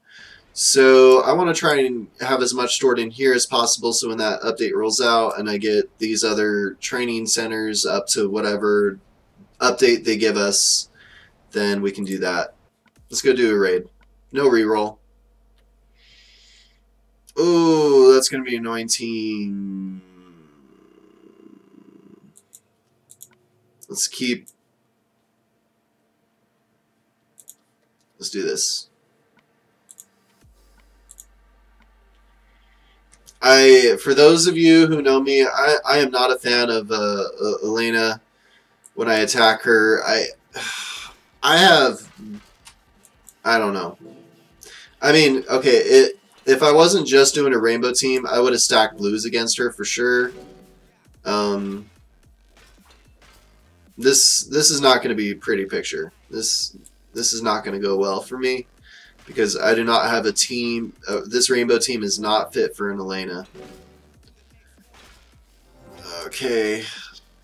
Speaker 1: So I want to try and have as much stored in here as possible, so when that update rolls out and I get these other training centers up to whatever update they give us, then we can do that. Let's go do a raid. No reroll. Oh, that's going to be an annoying team. Let's do this. For those of you who know me, I am not a fan of Elena when I attack her. I don't know. I mean, okay, if I wasn't just doing a rainbow team, I would have stacked blues against her for sure. This is not going to be a pretty picture. This is not going to go well for me, because I do not have a team. This rainbow team is not fit for an Elena. Okay,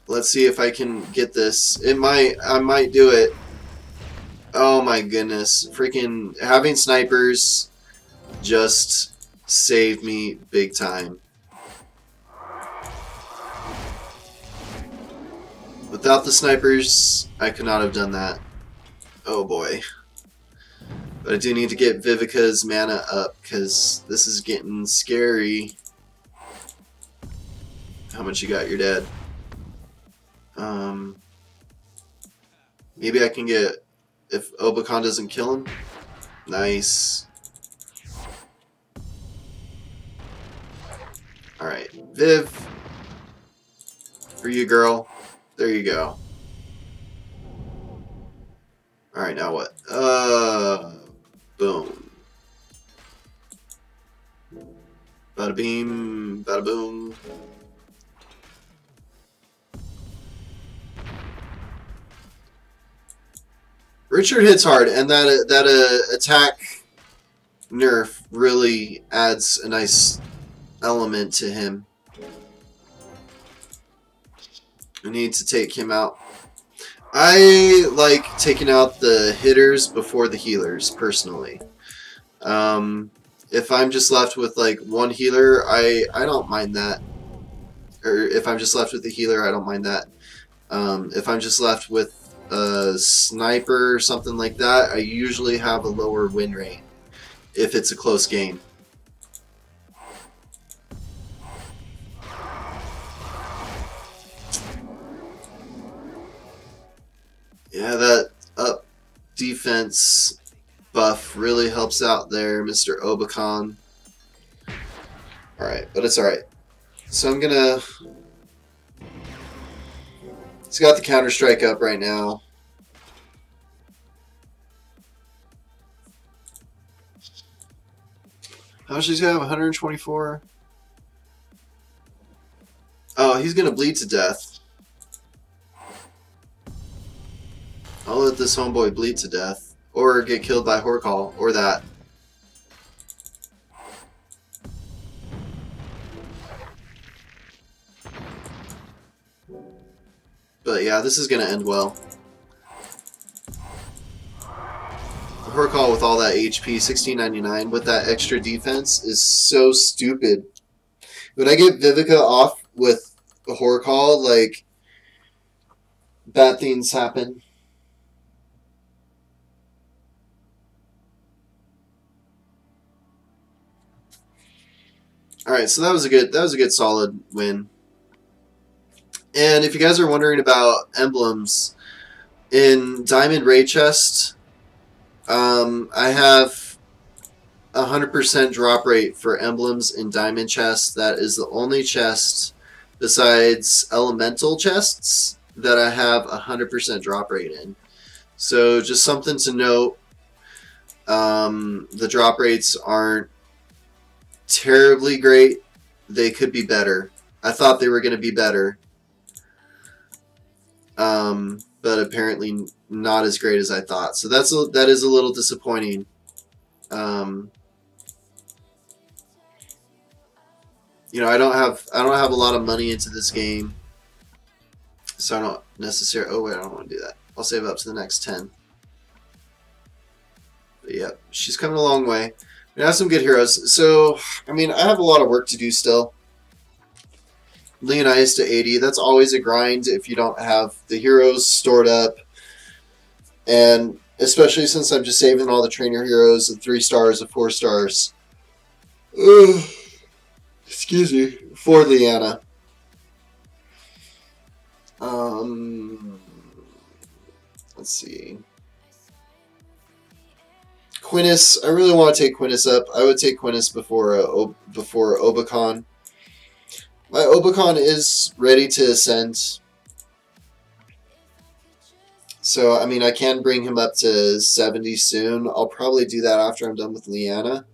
Speaker 1: let's see if I can get this. I might do it. Oh my goodness, freaking having snipers just saved me big time. Without the snipers, I could not have done that. Oh boy. But I do need to get Vivica's mana up, because this is getting scary. How much you got? You're dead. Maybe I can get, if Obicon doesn't kill him. Nice. Alright, Viv. For you, girl. There you go. Alright, now what? Boom. Bada beam, bada boom. Richard hits hard, and that attack nerf really adds a nice element to him. I need to take him out. I like taking out the hitters before the healers, personally. If I'm just left with like one healer, I don't mind that. Or if I'm just left with the healer, I don't mind that. If I'm just left with a sniper or something like that, I usually have a lower win rate if it's a close game. Yeah, that up defense buff really helps out there, Mr. Obacon. Alright, but it's alright. So I'm gonna... He's got the Counter-Strike up right now. How much does he have? 124? Oh, he's gonna bleed to death. I'll let this homeboy bleed to death. Or get killed by Horcall. Or that. But yeah, this is going to end well. Horcall with all that HP, 1699, with that extra defense is so stupid. When I get Vivica off with Horcall, like, bad things happen. Alright, so that was a good solid win. And if you guys are wondering about emblems, in Diamond Raid Chest, I have 100% drop rate for emblems in Diamond Chest. That is the only chest besides Elemental chests that I have 100% drop rate in. So just something to note, the drop rates aren't terribly great. They could be better. I thought they were going to be better. But apparently not as great as I thought. So that is a little disappointing. You know, I don't have a lot of money into this game, so I don't necessarily. Oh wait, I don't want to do that. I'll save up to the next 10. But yeah, she's coming a long way. We have some good heroes. So I mean, I have a lot of work to do still. Leonidas to 80. That's always a grind if you don't have the heroes stored up. And especially since I'm just saving all the trainer heroes of 3 stars of 4 stars. Excuse me. For Leanna. Let's see. Quintus. I really want to take Quintus up. I would take Quintus before Obacon. My Obacon is ready to ascend. So, I mean, I can bring him up to 70 soon. I'll probably do that after I'm done with Leanna.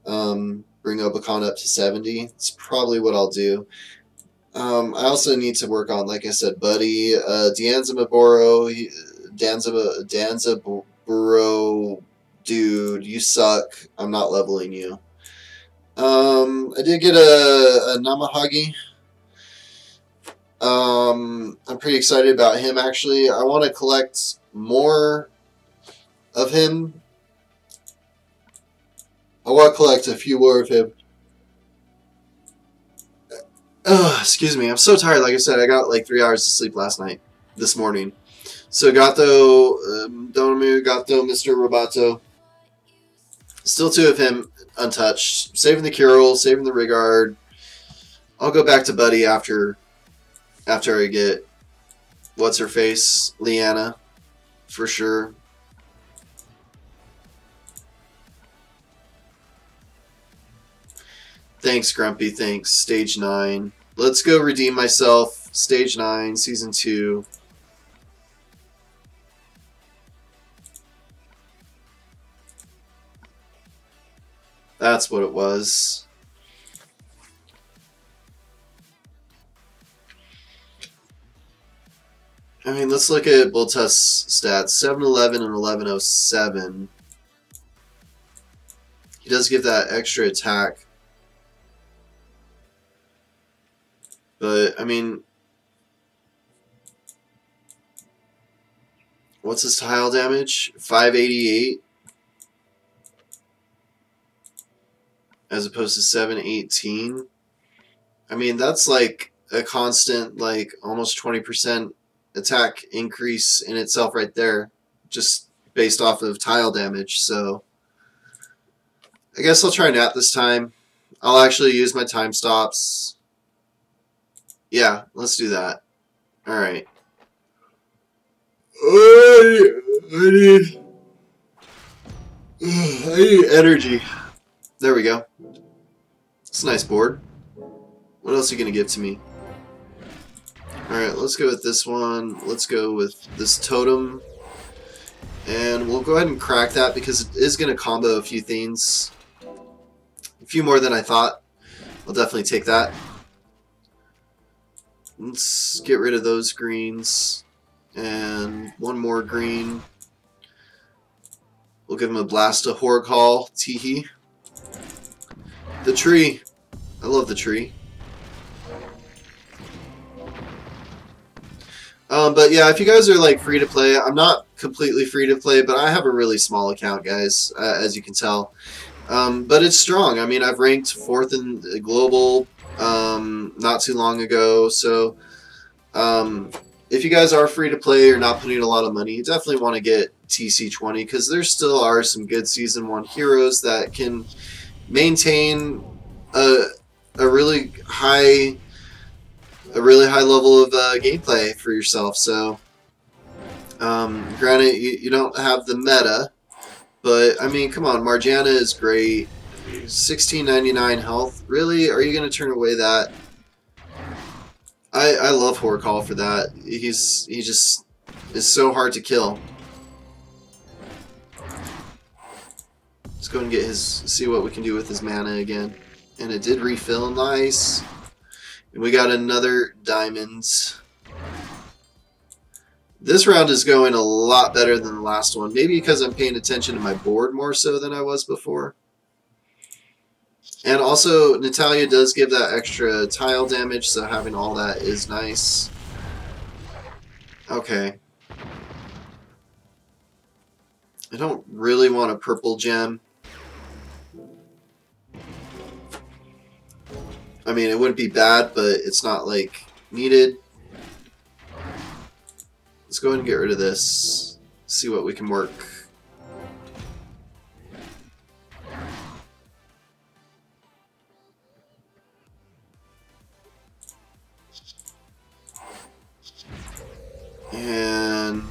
Speaker 1: Bring Obacon up to 70. It's probably what I'll do. I also need to work on, like I said, Buddy. Danzaburo, dude, you suck. I'm not leveling you. I did get a Namahagi. I'm pretty excited about him, actually. I want to collect more of him. I want to collect a few more of him. Excuse me. I'm so tired. Like I said, I got like 3 hours of sleep last night, this morning. So Gato, Donomu, Gato, Mr. Roboto. Still 2 of him untouched. Saving the Curel, saving the Rigard. I'll go back to Buddy after I get what's her face, Leanna, for sure. Thanks, Grumpy. Thanks. Stage 9. Let's go redeem myself. Stage 9, Season 2. That's what it was. I mean, let's look at Boltus' stats. 711 and 1107. He does give that extra attack. But, I mean, what's his tile damage? 588 as opposed to 718. I mean, that's like a constant, like, almost 20% attack increase in itself right there, just based off of tile damage. So I guess I'll try Nat this time. I'll actually use my time stops. Yeah, let's do that. Alright. I need energy. There we go. It's a nice board. What else are you going to give to me? Alright, let's go with this one. Let's go with this totem. And we'll go ahead and crack that because it is going to combo a few things. A few more than I thought. I'll definitely take that. Let's get rid of those greens. And one more green. We'll give him a blast of Horror Call. Teehee. The tree. I love the tree. But yeah, if you guys are like free to play, I'm not completely free to play, but I have a really small account, guys, as you can tell. But it's strong. I mean, I've ranked 4th in the global not too long ago, so if you guys are free to play, you're not putting a lot of money, you definitely want to get TC20 because there still are some good Season 1 heroes that can maintain a really high level of gameplay for yourself. So granted, you don't have the meta, but I mean, come on, Marjana is great. 1699 health. Really? Are you going to turn away that? I love Horror Call for that. He just is so hard to kill. Let's go and get see what we can do with his mana again. And it did refill. Nice. And we got another diamond. This round is going a lot better than the last one. Maybe because I'm paying attention to my board more so than I was before. And also, Natalia does give that extra tile damage, so having all that is nice. Okay. I don't really want a purple gem. I mean, it wouldn't be bad, but it's not, like, needed. Let's go ahead and get rid of this. See what we can work. And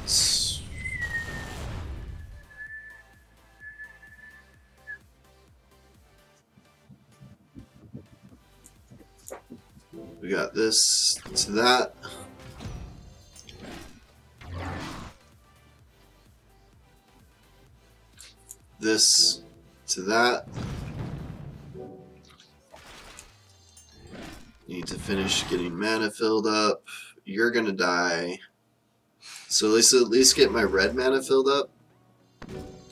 Speaker 1: we got this to that. This to that. Need to finish getting mana filled up. You're gonna die. So at least get my red mana filled up,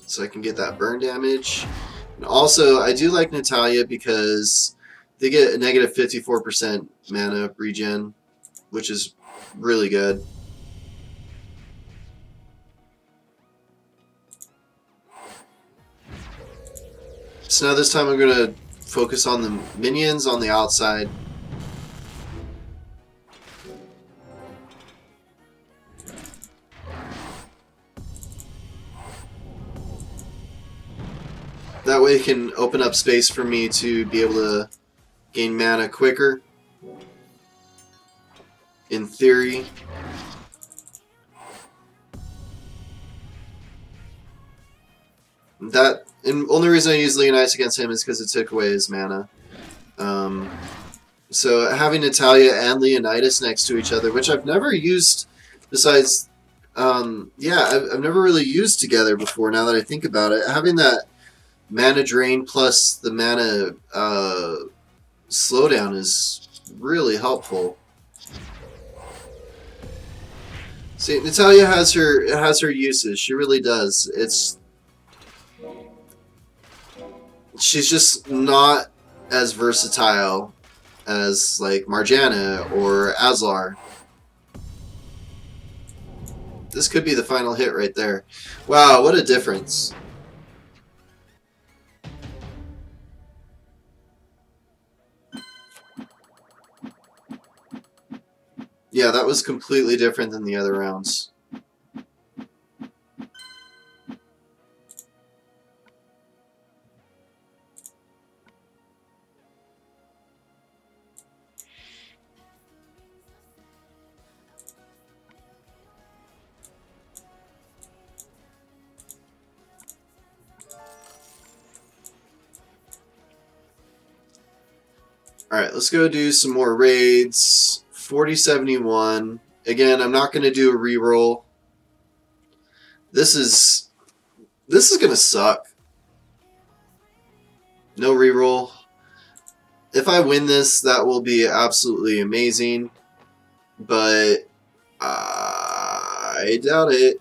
Speaker 1: so I can get that burn damage. And also, I do like Natalia because they get a negative 54% mana regen, which is really good. So now this time I'm going to focus on the minions on the outside. That way it can open up space for me to be able to gain mana quicker. In theory. And only reason I use Leonidas against him is because it took away his mana. So having Natalia and Leonidas next to each other, which I've never used besides, yeah, I've never really used together before now that I think about it. Having that mana drain plus the mana slowdown is really helpful. See, Natalia has her uses. She really does. She's just not as versatile as like Marjana or Azlar. This could be the final hit right there. Wow, what a difference. Yeah, that was completely different than the other rounds. Alright, let's go do some more raids. 4071. Again, I'm not going to do a reroll. This is going to suck. No reroll. If I win this, that will be absolutely amazing. But I doubt it.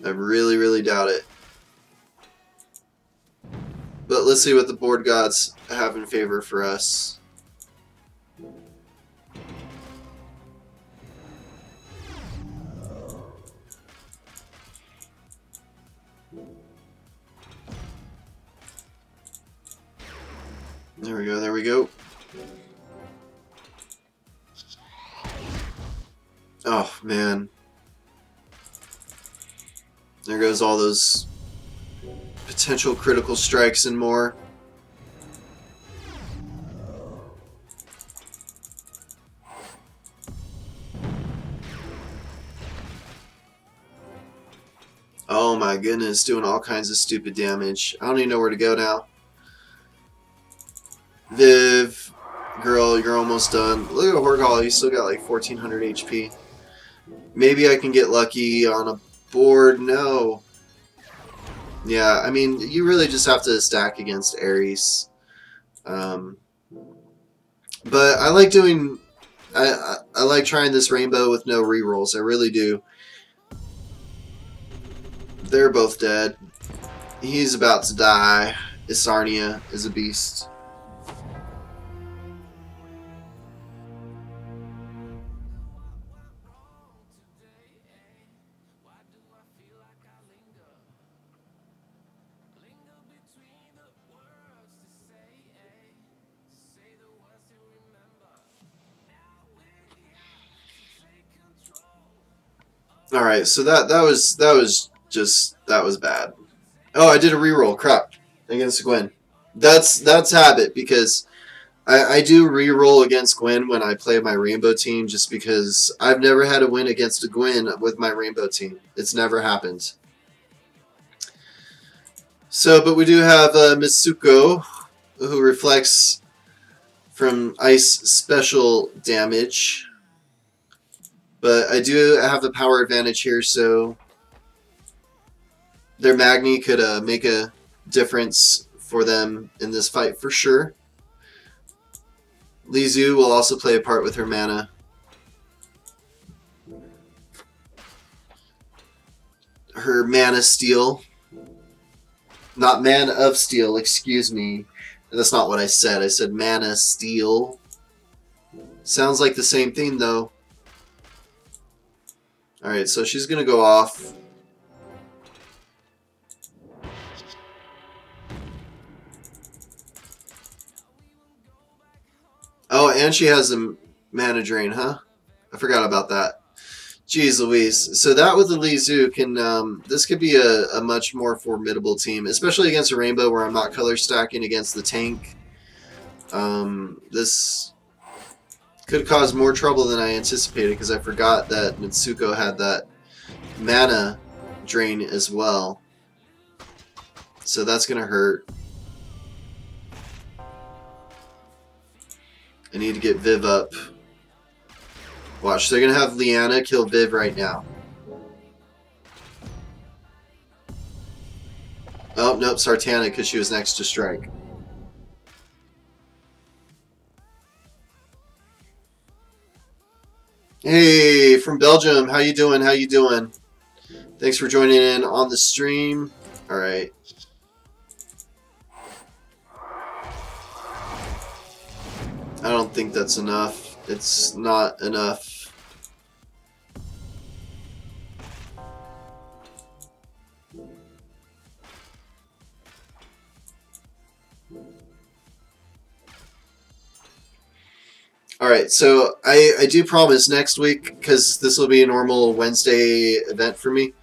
Speaker 1: I really, really doubt it. But let's see what the board gods have in favor for us. There we go, there we go. Oh, man. There goes all those potential critical strikes and more. Oh my goodness, doing all kinds of stupid damage. I don't even know where to go now. Viv, girl, you're almost done. Look at Horgal, he's still got like 1400 HP. Maybe I can get lucky on a board. No. Yeah, I mean, you really just have to stack against Ares. But I like doing... I like trying this rainbow with no rerolls. I really do. They're both dead. He's about to die. Isarnia is a beast. Alright, so that was bad. Oh, I did a reroll, crap, against Gwen. That's habit, because I do reroll against Gwen when I play my rainbow team, just because I've never had a win against a Gwen with my rainbow team. It's never happened. So, but we do have Mitsuko, who reflects from ice special damage. But I do have the power advantage here, so their Magni could make a difference for them in this fight for sure. Lizu will also play a part with her mana. Her mana steel. Not man of steel, excuse me. That's not what I said. I said mana steel. Sounds like the same thing though. Alright, so she's gonna go off. Oh, and she has a mana drain, huh? I forgot about that. Jeez Louise. So that with the Lizu can, this could be a much more formidable team, especially against a rainbow where I'm not color stacking against the tank. This could cause more trouble than I anticipated because I forgot that Mitsuko had that mana drain as well. So that's going to hurt. I need to get Viv up. Watch, they're going to have Liana kill Viv right now. Oh, nope, Sartana because she was next to strike. Hey, from Belgium, how you doing? How you doing? Thanks for joining in on the stream. All right. I don't think that's enough. It's not enough. Alright, so I do promise next week, because this will be a normal Wednesday event for me,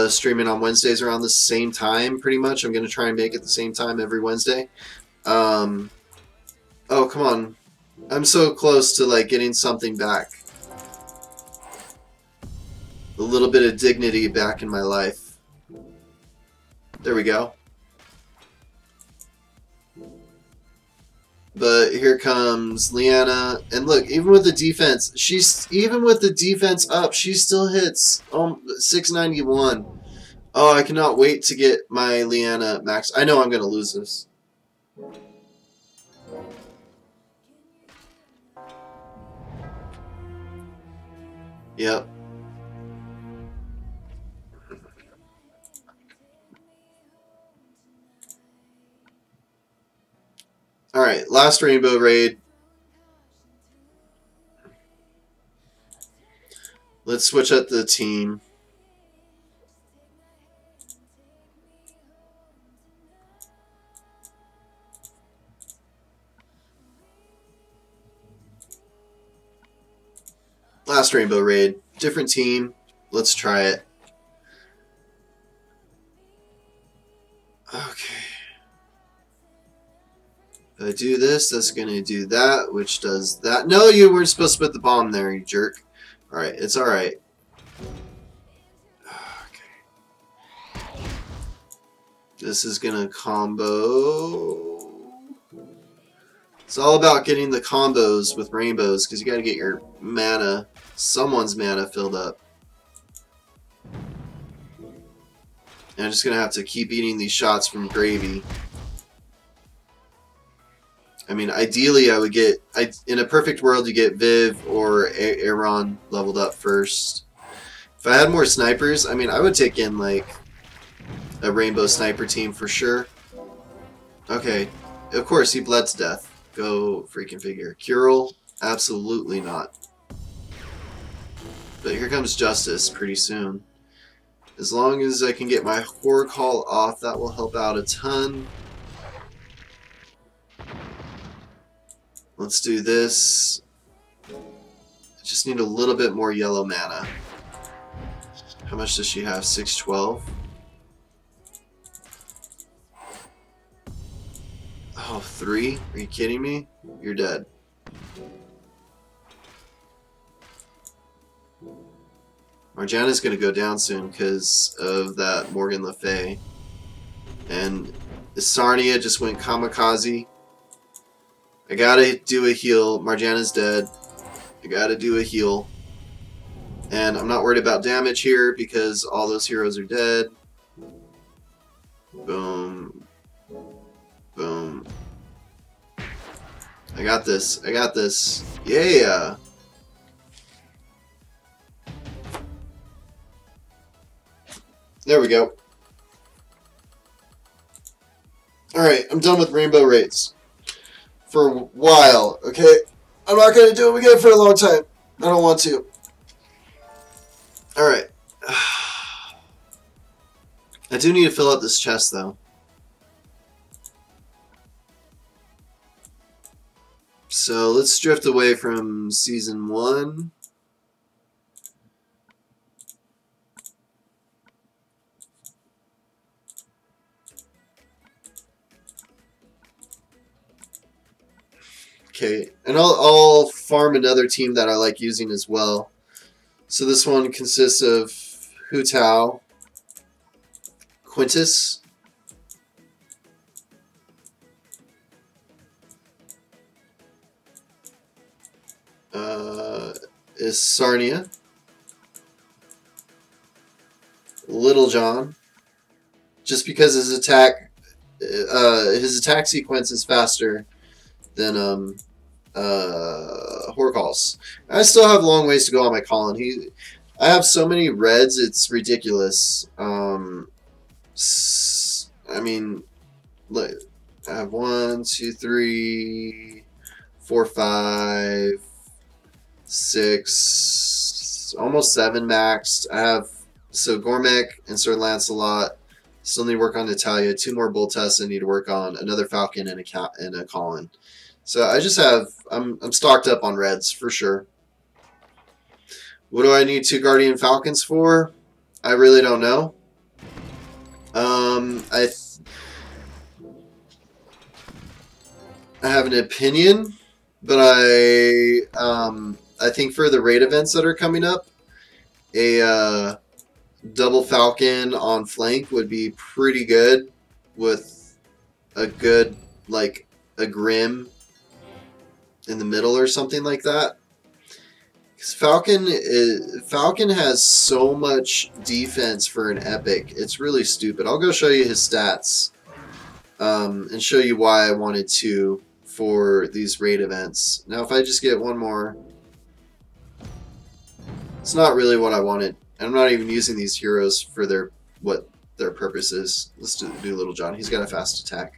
Speaker 1: streaming on Wednesdays around the same time, pretty much. I'm going to try and make it the same time every Wednesday. Oh, come on. I'm so close to, like, getting something back. A little bit of dignity back in my life. There we go. But here comes Leanna, and look, even with the defense, up, she still hits 691. Oh, I cannot wait to get my Leanna max. I know I'm gonna lose this. Yep. Alright, last rainbow raid. Let's switch up the team. Last rainbow raid. Different team. Let's try it. Okay. If I do this, that's going to do that, which does that. No, you weren't supposed to put the bomb there, you jerk. Alright, it's alright. Okay. This is going to combo. It's all about getting the combos with rainbows, because you got to get your mana, someone's mana filled up. And I'm just going to have to keep eating these shots from gravy. I mean, ideally, I would get... in a perfect world, you get Viv or Aaron leveled up first. If I had more snipers, I mean, I would take in, like, a rainbow sniper team for sure. Okay. Of course, he bled to death. Go freaking figure. Curel? Absolutely not. But here comes Justice pretty soon. As long as I can get my Horror Call off, that will help out a ton. Let's do this. I just need a little bit more yellow mana. How much does she have? 612? Oh, 3? Are you kidding me? You're dead. Marjana's going to go down soon because of that Morgan Le Fay. And Sarnia just went kamikaze. I gotta do a heal. Marjana's dead. I gotta do a heal. And I'm not worried about damage here because all those heroes are dead. Boom. Boom. I got this. I got this. Yeah! There we go. Alright, I'm done with rainbow raids. For a while, okay? I'm not going to do it again for a long time. I don't want to. Alright. I do need to fill out this chest, though. So let's drift away from Season 1. Okay, and I'll farm another team that I like using as well. So this one consists of Hu Tao, Quintus, is Sarnia, Little John, just because his attack sequence is faster than Horcalls. I still have long ways to go on my Colin. I have so many reds, it's ridiculous. I mean, look, I have 1, 2, 3, 4, 5, 6, almost 7 maxed. I have Gormek and Sir Lancelot. Still need to work on Natalia. 2 more bull tests I need to work on. Another Falcon and a Colin. So I just have, I'm stocked up on reds for sure. What do I need 2 Guardian Falcons for? I really don't know. I have an opinion, but I think for the raid events that are coming up, a double Falcon on flank would be pretty good with a good, like, a Grim in the middle or something like that. Because Falcon has so much defense for an epic. It's really stupid. I'll go show you his stats and show you why I wanted to for these raid events. Now, if I just get one more, it's not really what I wanted. I'm not even using these heroes for what their purpose is. Let's do Little John. He's got a fast attack.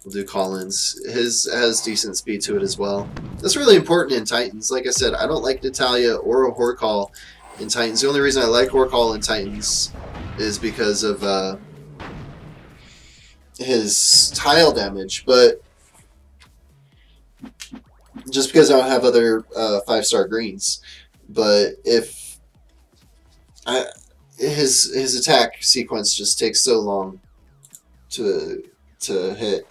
Speaker 1: We'll do Collins. His has decent speed to it as well. That's really important in Titans. Like I said, I don't like Natalia or a Horcall in Titans. The only reason I like Horcall in Titans is because of his tile damage, but just because I don't have other 5-star greens. But if his attack sequence just takes so long to hit.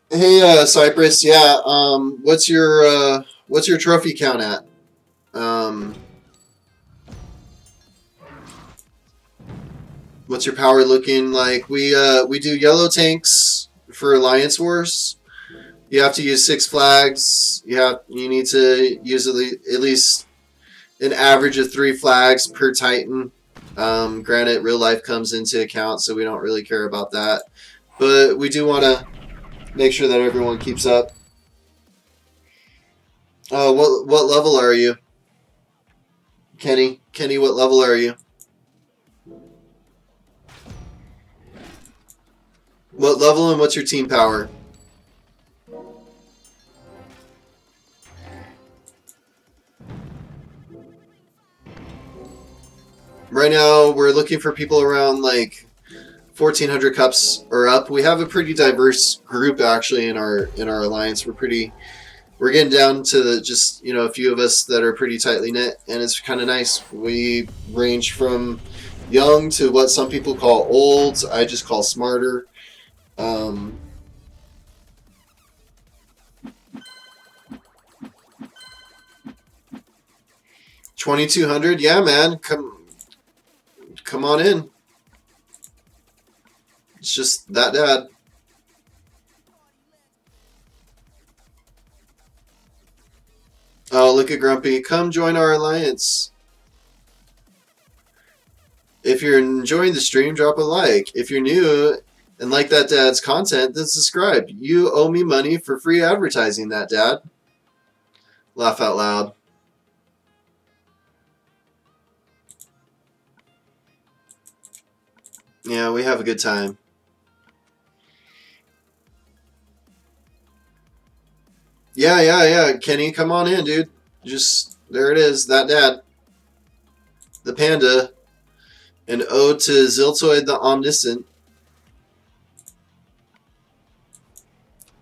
Speaker 1: Hey, Cypress. Yeah. What's your trophy count at? What's your power looking like? We do yellow tanks for Alliance Wars. You have to use 6 flags. You need to use at least an average of 3 flags per Titan. Granted, real life comes into account, so we don't really care about that. But we do want to make sure that everyone keeps up. What level are you? Kenny, what level are you? What level and what's your team power? Right now, we're looking for people around like 1,400 cups or up. We have a pretty diverse group actually in our alliance. We're getting down to just a few of us that are pretty tightly knit, and it's kind of nice. We range from young to what some people call old. I just call smarter. 2,200, yeah, man. Come on in. It's just that dad. Oh, look at Grumpy. Come join our alliance. If you're enjoying the stream, drop a like. If you're new and like that dad's content, then subscribe. You owe me money for free advertising, that dad. Laugh out loud. Yeah, we have a good time. Yeah. Kenny, come on in, dude. Just, there it is, that dad. The panda. An ode to Ziltoid the Omniscient.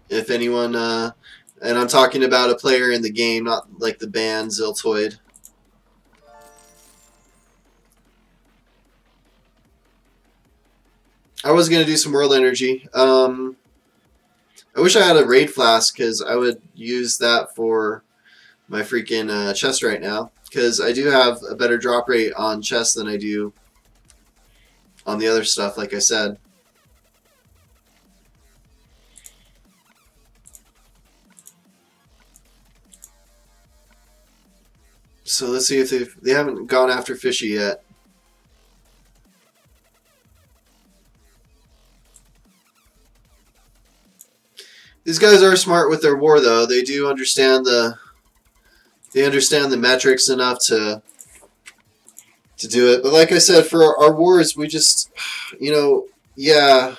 Speaker 1: If anyone, and I'm talking about a player in the game, not like the band Ziltoid. I was going to do some World Energy. I wish I had a Raid Flask, because I would use that for my freaking chest right now. Because I do have a better drop rate on chest than I do on the other stuff, like I said. So let's see if they haven't gone after Fishy yet. These guys are smart with their war, though. They do understand the metrics enough to do it. But like I said, for our wars, we just, yeah,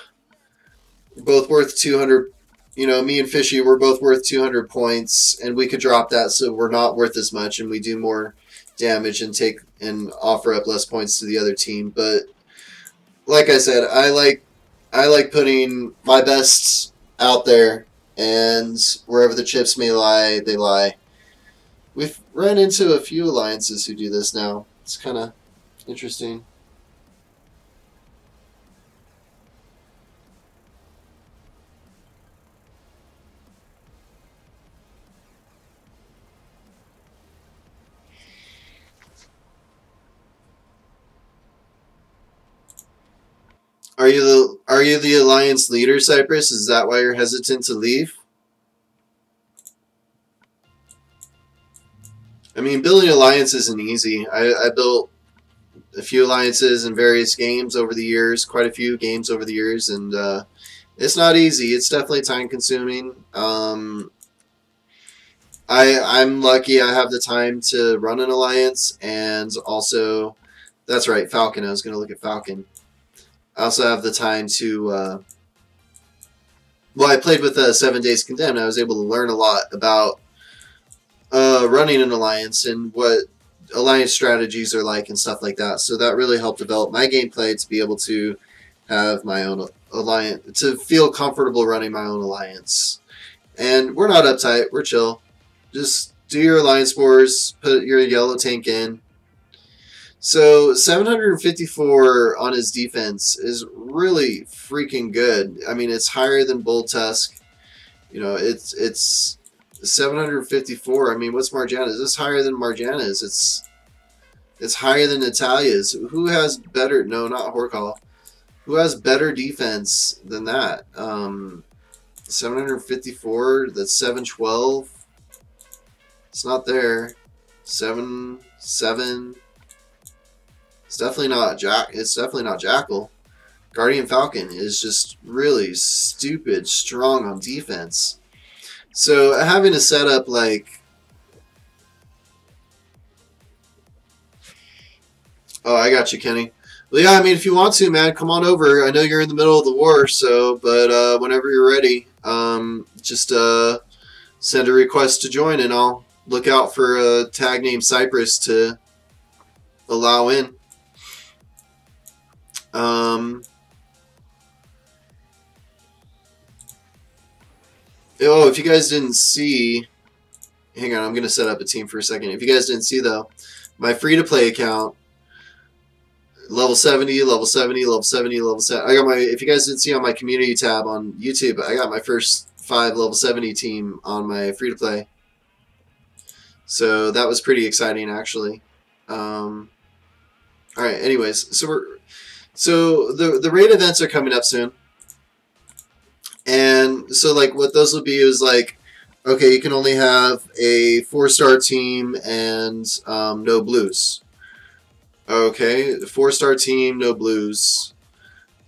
Speaker 1: both worth 200 you know, me and Fishy, we're both worth 200 points, and we could drop that so we're not worth as much, and we do more damage and take and offer up less points to the other team. But like I said, I like putting my best out there, and wherever the chips may lie, they lie. We've run into a few alliances who do this now. It's kind of interesting. Are you the alliance leader, Cypress? Is that why you're hesitant to leave? I mean, building alliance isn't easy. I built a few alliances in various games over the years, quite a few games over the years, and it's not easy. It's definitely time consuming. I'm lucky I have the time to run an alliance, and also, that's right, Falcon. I was going to look at Falcon. I also have the time to, well, I played with 7 Days Condemned. I was able to learn a lot about running an alliance and what alliance strategies are like and stuff like that. So that really helped develop my gameplay to be able to have my own alliance, to feel comfortable running my own alliance. And we're not uptight. We're chill. Just do your alliance wars, put your yellow tank in. So 754 on his defense is really freaking good. I mean, it's higher than Bull Tusk. You know, it's 754. I mean, what's Marjana's? It's higher than Marjana's. It's higher than Natalia's. Who has better? No, not Horcall. Who has better defense than that? 754. That's 712. It's not there. 7. It's definitely not It's definitely not Jackal. Guardian Falcon is just really stupid strong on defense. So having a setup like, oh, I got you, Kenny. Well, yeah, I mean, if you want to, man, come on over. I know you're in the middle of the war, so, but whenever you're ready, just send a request to join, and I'll look out for a tag named Cypress to allow in. Oh, if you guys didn't see, hang on, I'm going to set up a team for a second. If you guys didn't see, though, my free-to-play account, level 70, level 70, level 70, level 70. I got my, if you guys didn't see on my community tab on YouTube, I got my first 5 level 70 team on my free-to-play. So that was pretty exciting, actually. All right, anyways, so the raid events are coming up soon. And so, like, what those will be is, like, okay, you can only have a 4-star team and no blues. Okay, 4-star team, no blues.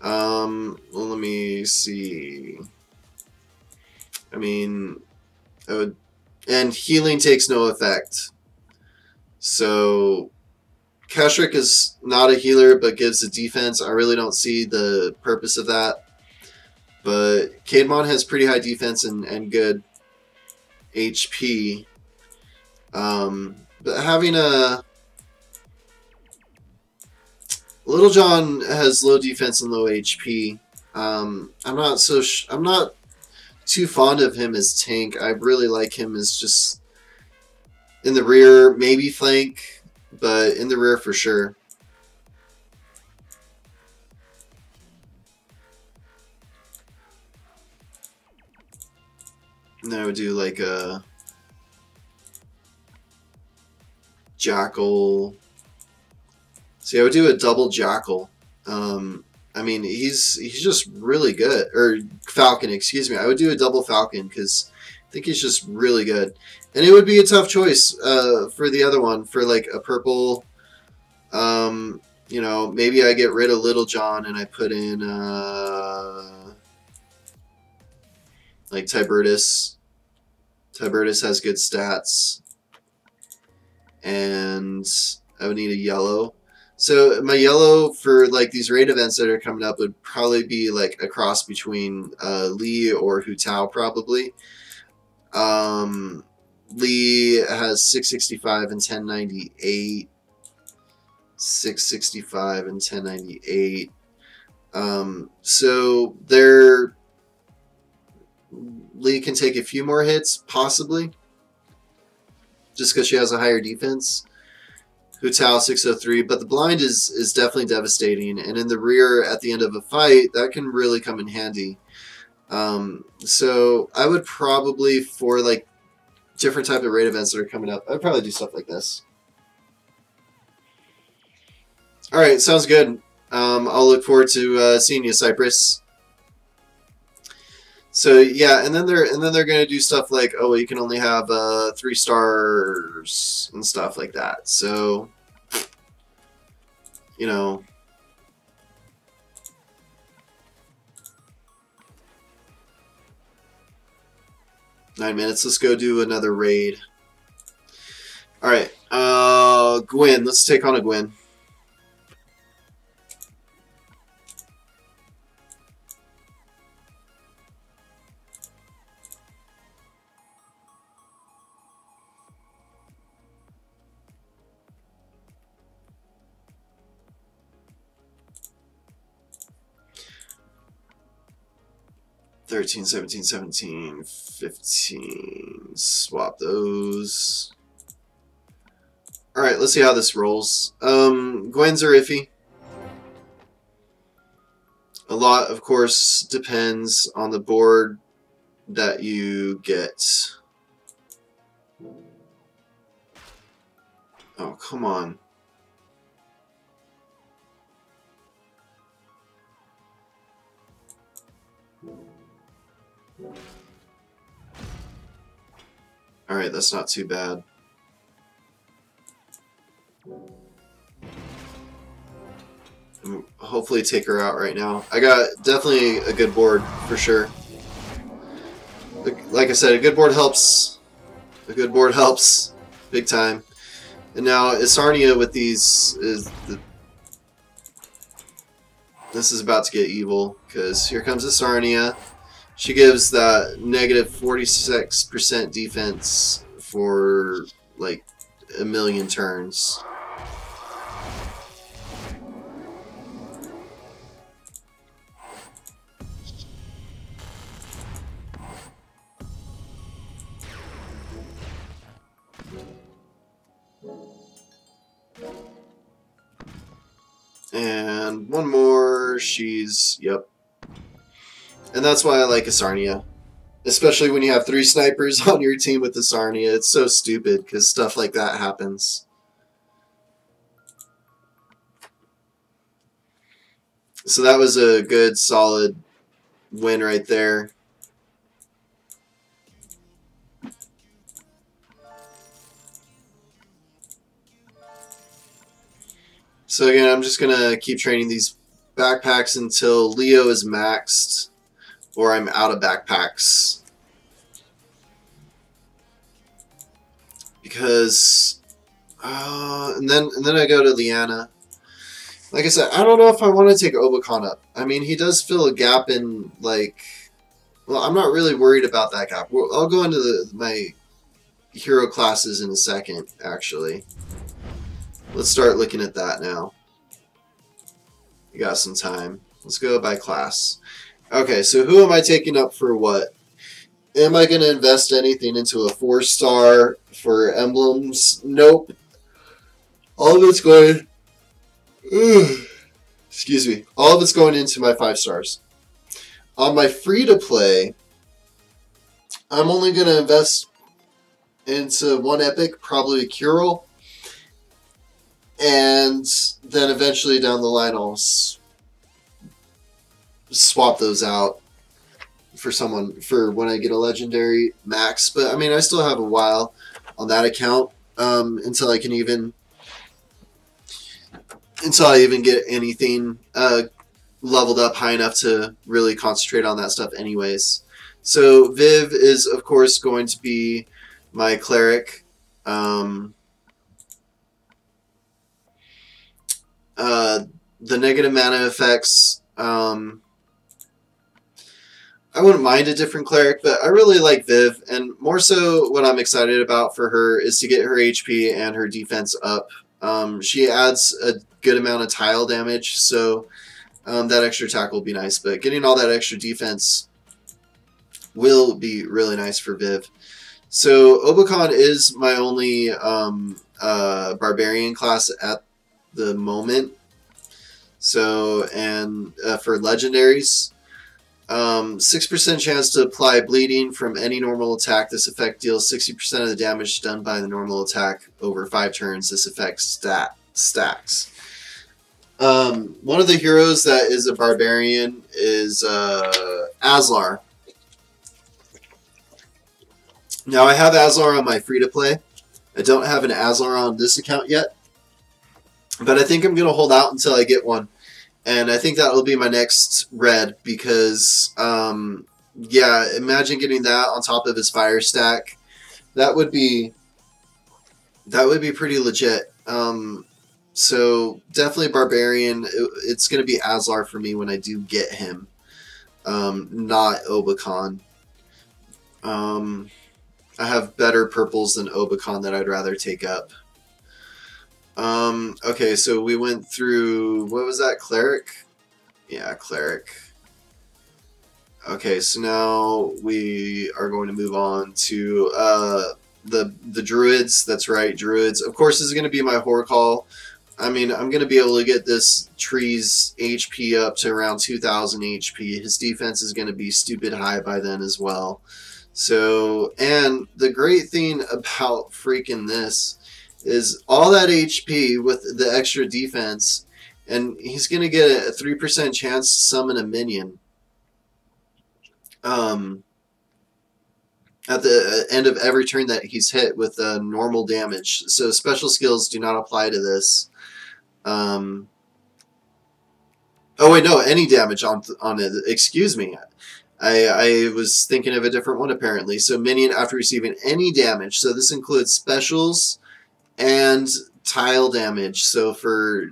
Speaker 1: Well, let me see. I mean, and healing takes no effect. So, Kashrik is not a healer, but gives a defense. I really don't see the purpose of that. But Kademon has pretty high defense and good HP. But having a Little John has low defense and low HP. I'm not too fond of him as tank. I really like him as just in the rear, maybe flank, but in the rear for sure. And then I would do like a Jackal. See, I would do a double Jackal. I mean, he's just really good. Or Falcon, excuse me. I would do a double Falcon because I think he's just really good. And it would be a tough choice for the other one, for like a purple. You know, maybe I get rid of Little John and I put in like Tibertus. Tibertus has good stats. And I would need a yellow. So my yellow for like these raid events that are coming up would probably be like a cross between Lee or Hu Tao probably. Lee has 665 and 1098. 665 and 1098. So Lee can take a few more hits, possibly, just because she has a higher defense. Hu Tao 603, but the blind is definitely devastating, and in the rear at the end of a fight, that can really come in handy. So I would probably, for like different type of raid events that are coming up, I'd probably do stuff like this. All right, sounds good. I'll look forward to seeing you, Cypress. So yeah, and then they're gonna do stuff like, oh, you can only have 3 stars and stuff like that. So, you know, "9 minutes. Let's go do another raid." All right, Gwen. Let's take on a Gwen. "13, 17, 17, 15. Swap those. All right, let's see how this rolls. Gwens are iffy. A lot, of course, depends on the board that you get. Oh, come on. Alright, that's not too bad. Hopefully take her out right now. I got definitely a good board, for sure. Like I said, a good board helps. A good board helps. Big time. And now Isarnia with these this is about to get evil, because here comes Isarnia. She gives that negative 46% defense for like a million turns. And one more, yep. And that's why I like Isarnia. Especially when you have 3 snipers on your team with Isarnia. It's so stupid, because stuff like that happens. So that was a good, solid win right there. So again, I'm just going to keep training these backpacks until Leo is maxed or I'm out of backpacks. Because and then I go to Liana. Like I said, I don't know if I want to take Obacon up. I mean, he does fill a gap in, like, well, I'm not really worried about that gap. I'll go into my hero classes in a second, actually. Let's start looking at that now. We got some time. Let's go by class. Okay, so who am I taking up for what? Am I going to invest anything into a 4-star for emblems? Nope. All of it's going... excuse me. All of it's going into my 5 stars. On my free-to-play, I'm only going to invest into 1 epic, probably a Curel. And then eventually down the line I'll swap those out for when I get a legendary max. But I mean, I still have a while on that account until I even get anything leveled up high enough to really concentrate on that stuff anyways. So Viv is of course going to be my cleric. the negative mana effects, I wouldn't mind a different cleric, but I really like Viv, and more so what I'm excited about for her is to get her HP and her defense up. She adds a good amount of tile damage, so that extra attack will be nice, but getting all that extra defense will be really nice for Viv. So Obacon is my only barbarian class at the moment. So, and for legendaries, 6% chance to apply bleeding from any normal attack. This effect deals 60% of the damage done by the normal attack over 5 turns. This effect stacks. One of the heroes that is a barbarian is Aslar. Now I have Aslar on my free-to-play. I don't have an Aslar on this account yet, but I think I'm going to hold out until I get one. And I think that will be my next red because, yeah, imagine getting that on top of his fire stack. That would be pretty legit. So definitely barbarian. It's going to be Aslar for me when I do get him, not Obacon. I have better purples than Obacon that I'd rather take up. Okay, so we went through, what was that, Cleric? Yeah, Cleric. Okay, so now we are going to move on to the Druids. That's right, Druids. Of course, this is going to be my Horror Call. I mean, I'm going to be able to get this tree's HP up to around 2,000 HP. His defense is going to be stupid high by then as well. So, and the great thing about freaking this is all that HP with the extra defense, and he's going to get a 3% chance to summon a minion at the end of every turn that he's hit with normal damage. So special skills do not apply to this. Oh wait, no, any damage on it. Excuse me. I was thinking of a different one apparently. So minion after receiving any damage. So this includes specials and tile damage. So for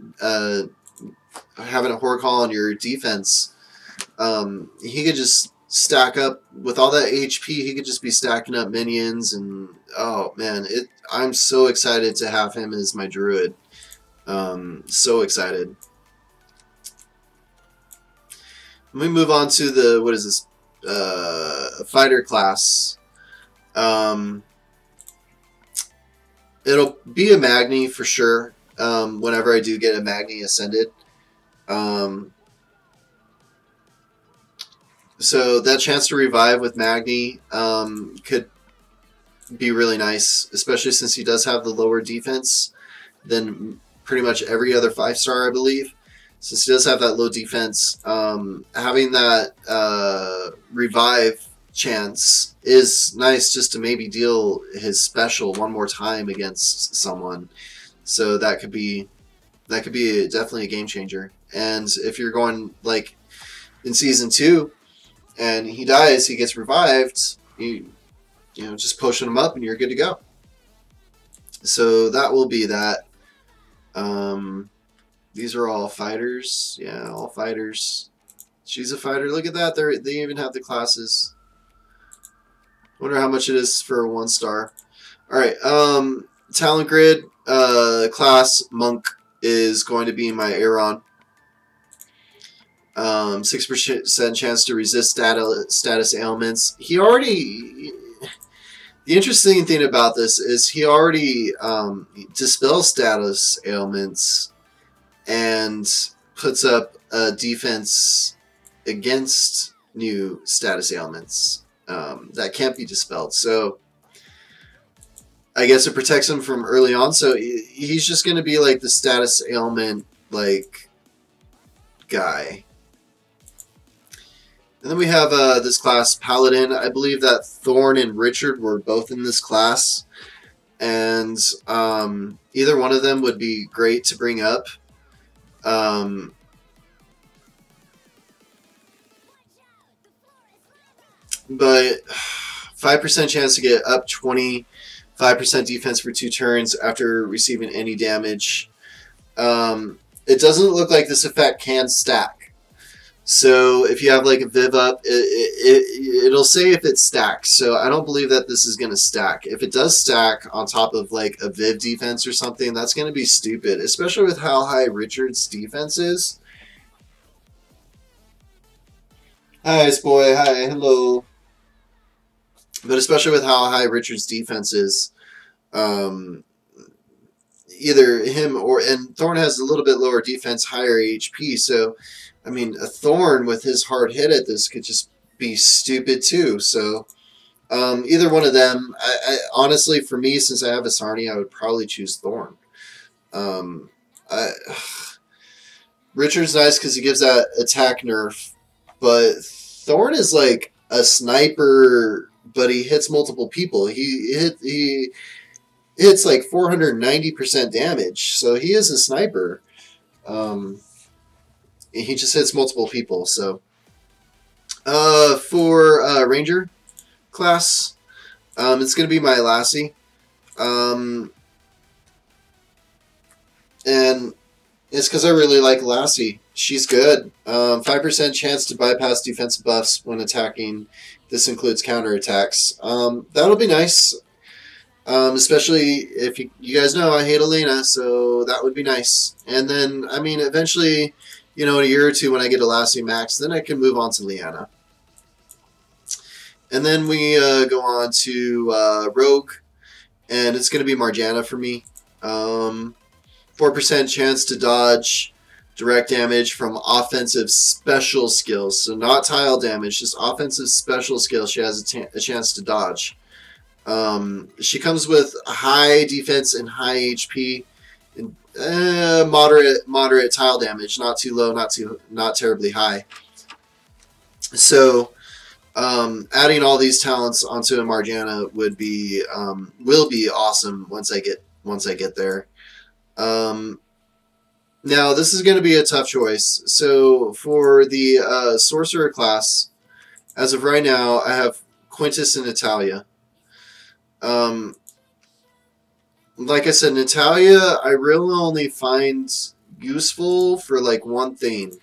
Speaker 1: having a Horror Call on your defense, he could just stack up with all that HP. He could just be stacking up minions, and oh man, I'm so excited to have him as my druid. So excited. Let me move on to the, what is this, fighter class. It'll be a Magni for sure, whenever I do get a Magni Ascended. So that chance to revive with Magni could be really nice, especially since he does have the lower defense than pretty much every other 5-star, I believe. Since he does have that low defense, having that revive chance is nice just to maybe deal his special one more time against someone. So that could be definitely a game changer. And if you're going like in season 2 and he dies, he gets revived, you know, just potion him up and you're good to go. So that will be that. These are all fighters. Yeah, all fighters. She's a fighter. Look at that. They even have the classes. Wonder how much it is for a 1-star. Alright, talent grid, class Monk is going to be my Aaron. 6% chance to resist status ailments. He already... The interesting thing about this is he already dispels status ailments and puts up a defense against new status ailments that can't be dispelled. So I guess it protects him from early on. So he's just going to be like the status ailment like guy. And then we have this class, Paladin. I believe that Thorn and Richard were both in this class. And either one of them would be great to bring up. But 5% chance to get up 25% defense for 2 turns after receiving any damage. it doesn't look like this effect can stack. So if you have like a Viv up, it'll say if it stacks. So I don't believe that this is going to stack. If it does stack on top of like a Viv defense or something, that's going to be stupid, especially with how high Richard's defense is. Hi, Spoy. Hi, hello. But especially with how high Richard's defense is, either him and Thorn has a little bit lower defense, higher HP. So, I mean, a Thorn with his hard hit at this could just be stupid too. So, either one of them. I honestly, for me, since I have a Sarni, I would probably choose Thorn. Richard's nice because he gives that attack nerf, but Thorn is like a sniper, but he hits multiple people. He hits like 490% damage, so he is a sniper. He just hits multiple people. So, for Ranger class, it's gonna be my Lassie, and it's because I really like Lassie. She's good. 5% chance to bypass defensive buffs when attacking. This includes counterattacks. That'll be nice. Especially if you guys know I hate Elena, so that would be nice. And then, I mean, eventually, you know, in a year or two when I get a Lassie max, then I can move on to Leanna. And then we go on to Rogue, and it's going to be Marjana for me. 4% chance to dodge direct damage from offensive special skills. So not tile damage, just offensive special skills she has a chance to dodge. She comes with high defense and high HP, and moderate tile damage, not too low, not terribly high. So adding all these talents onto a Marjana will be awesome once I get there. Now this is going to be a tough choice. So for the sorcerer class, as of right now, I have Quintus and Natalia. Like I said, Natalia, I really only find useful for like one thing.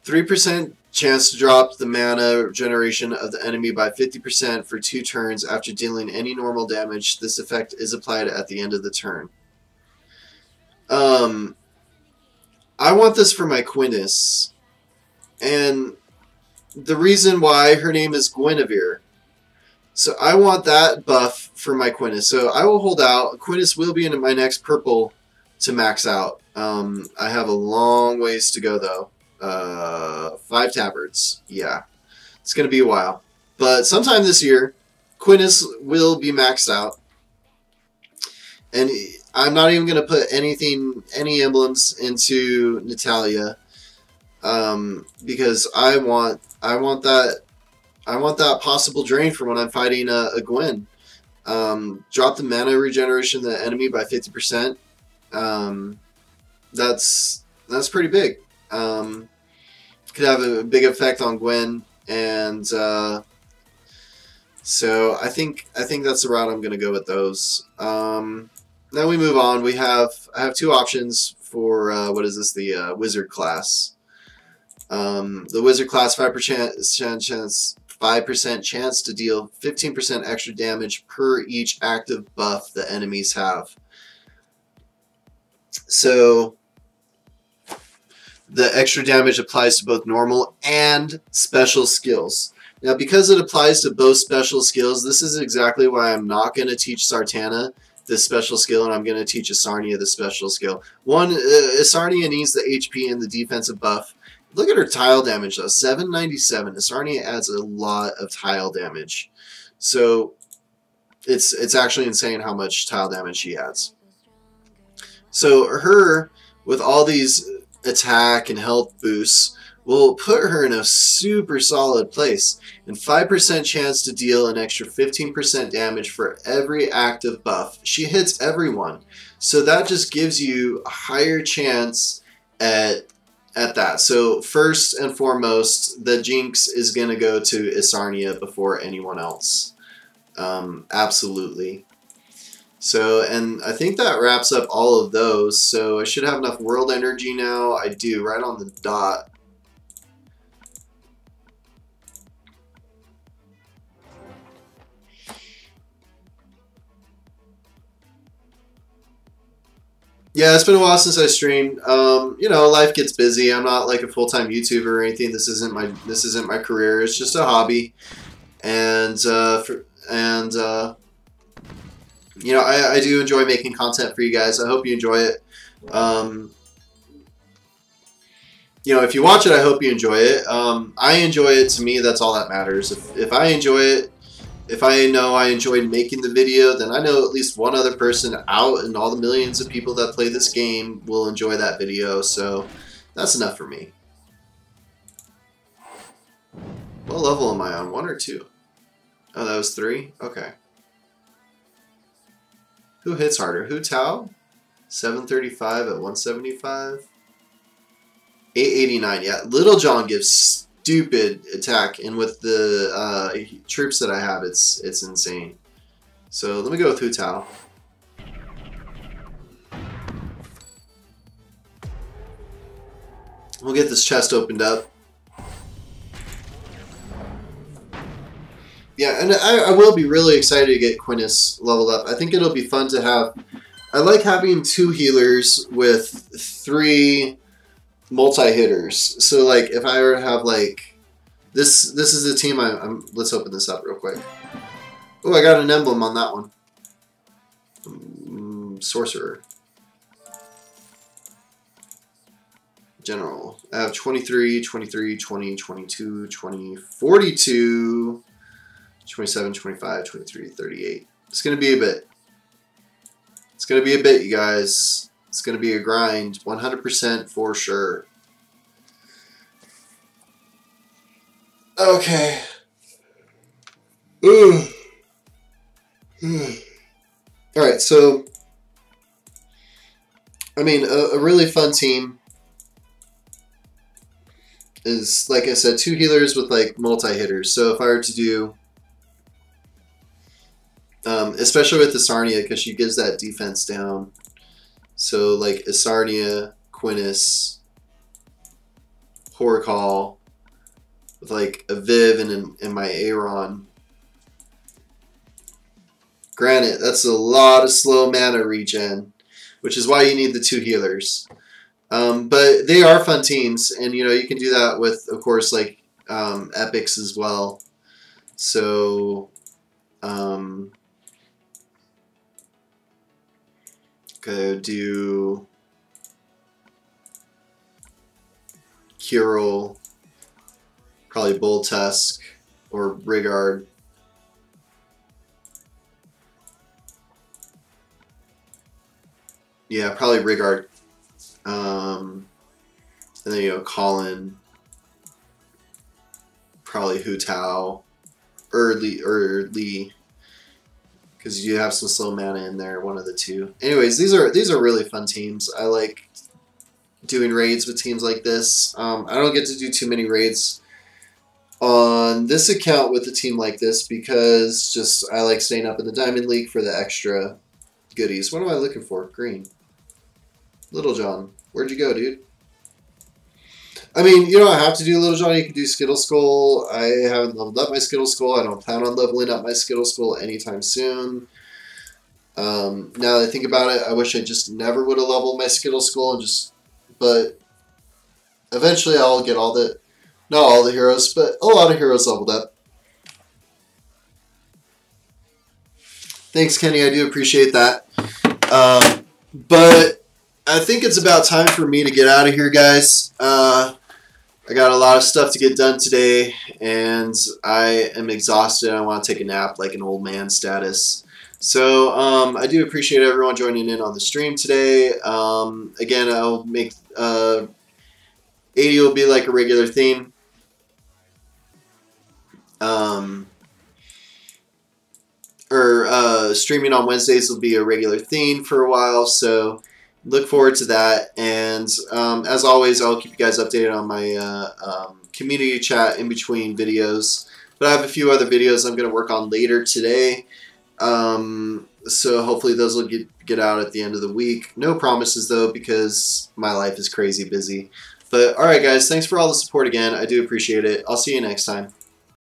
Speaker 1: %3 chance to drop the mana generation of the enemy by 50% for 2 turns after dealing any normal damage. This effect is applied at the end of the turn. I want this for my Quintus. And the reason why, her name is Guinevere. So I want that buff for my Quintus. So I will hold out. Quintus will be in my next purple to max out. I have a long ways to go though. 5 tabards. Yeah. It's going to be a while. But sometime this year, Quintus will be maxed out. And I'm not even going to put any emblems into Natalia. Because I want that possible drain for when I'm fighting a Gwen. Drop the mana regeneration of the enemy by 50%. That's pretty big. Could have a big effect on Gwen, and so I think that's the route I'm going to go with those. Then we move on. I have 2 options for what is this? The wizard class. The wizard class, 5% chance to deal 15% extra damage per each active buff the enemies have. So the extra damage applies to both normal and special skills. Now, because it applies to both special skills, this is exactly why I'm not going to teach Sartana this special skill, and I'm going to teach Isarnia the special skill. One, Isarnia needs the HP and the defensive buff. Look at her tile damage, though. 797. Isarnia adds a lot of tile damage. So it's actually insane how much tile damage she adds. So her, with all these attack and health boosts, will put her in a super solid place. And 5% chance to deal an extra 15% damage for every active buff. She hits everyone. So that just gives you a higher chance at that. So first and foremost, the Jinx is going to go to Isarnia before anyone else. Absolutely. So, and I think that wraps up all of those. So I should have enough world energy now. I do, right on the dot. Yeah, it's been a while since I streamed. You know, life gets busy. I'm not like a full-time YouTuber or anything. This isn't my career. It's just a hobby, and you know, I do enjoy making content for you guys. I hope you enjoy it. You know, if you watch it, I hope you enjoy it. I enjoy it. To me, that's all that matters. If I enjoy it, if I know I enjoyed making the video, then I know at least one other person out in all the millions of people that play this game will enjoy that video. So that's enough for me. What level am I on? 1 or 2? Oh, that was 3? Okay. Who hits harder? Hu Tao? 735 at 175? 889. Yeah, Little John gives stupid attack, and with the troops that I have, it's insane. So let me go with Hu Tao. We'll get this chest opened up. Yeah, and I will be really excited to get Quintus leveled up. I think it'll be fun to have. I like having 2 healers with 3 multi-hitters. So like if I were to have like this is the team let's open this up real quick. Oh, I got an emblem on that one. Sorcerer. General. I have 23, 23, 20, 22, 20, 42, 27, 25, 23, 38. It's going to be a bit. It's going to be a bit, you guys. It's going to be a grind, 100% for sure. Okay. Alright, so, I mean, a really fun team is, like I said, 2 healers with, like, multi-hitters. So if I were to do, especially with Isarnia, because she gives that defense down. So, like, Isarnia, Quintus, Horicall, with, like, a Viv and my Aeron. Granted, that's a lot of slow mana regen, which is why you need the 2 healers. But they are fun teams, and, you know, you can do that with, of course, like, epics as well. So, go do Kirill, probably Bull Tusk or Rigard. Yeah, probably Rigard. And then, you know, Colin, probably Hu Tao, or Lee. Because you have some slow mana in there, one of the 2. Anyways, these are really fun teams. I like doing raids with teams like this. I don't get to do too many raids on this account with a team like this because just I like staying up in the Diamond League for the extra goodies. What am I looking for? Green. Little John. Where'd you go, dude? I mean, you don't have to do Little John. You can do Skittle Skull. I haven't leveled up my Skittle Skull. I don't plan on leveling up my Skittle Skull anytime soon. Now that I think about it, I wish I just never would have leveled my Skittle Skull and just... But eventually I'll get all the... Not all the heroes, but a lot of heroes leveled up. Thanks, Kenny. I do appreciate that. But I think it's about time for me to get out of here, guys. I got a lot of stuff to get done today, and I am exhausted. I want to take a nap like an old man status. So I do appreciate everyone joining in on the stream today. Again, I'll make 80 will be like a regular theme. Streaming on Wednesdays will be a regular theme for a while, so look forward to that. And as always, I'll keep you guys updated on my community chat in between videos. But I have a few other videos I'm going to work on later today. So hopefully those will get out at the end of the week. No promises though, because my life is crazy busy. But alright guys, thanks for all the support again. I do appreciate it. I'll see you next time.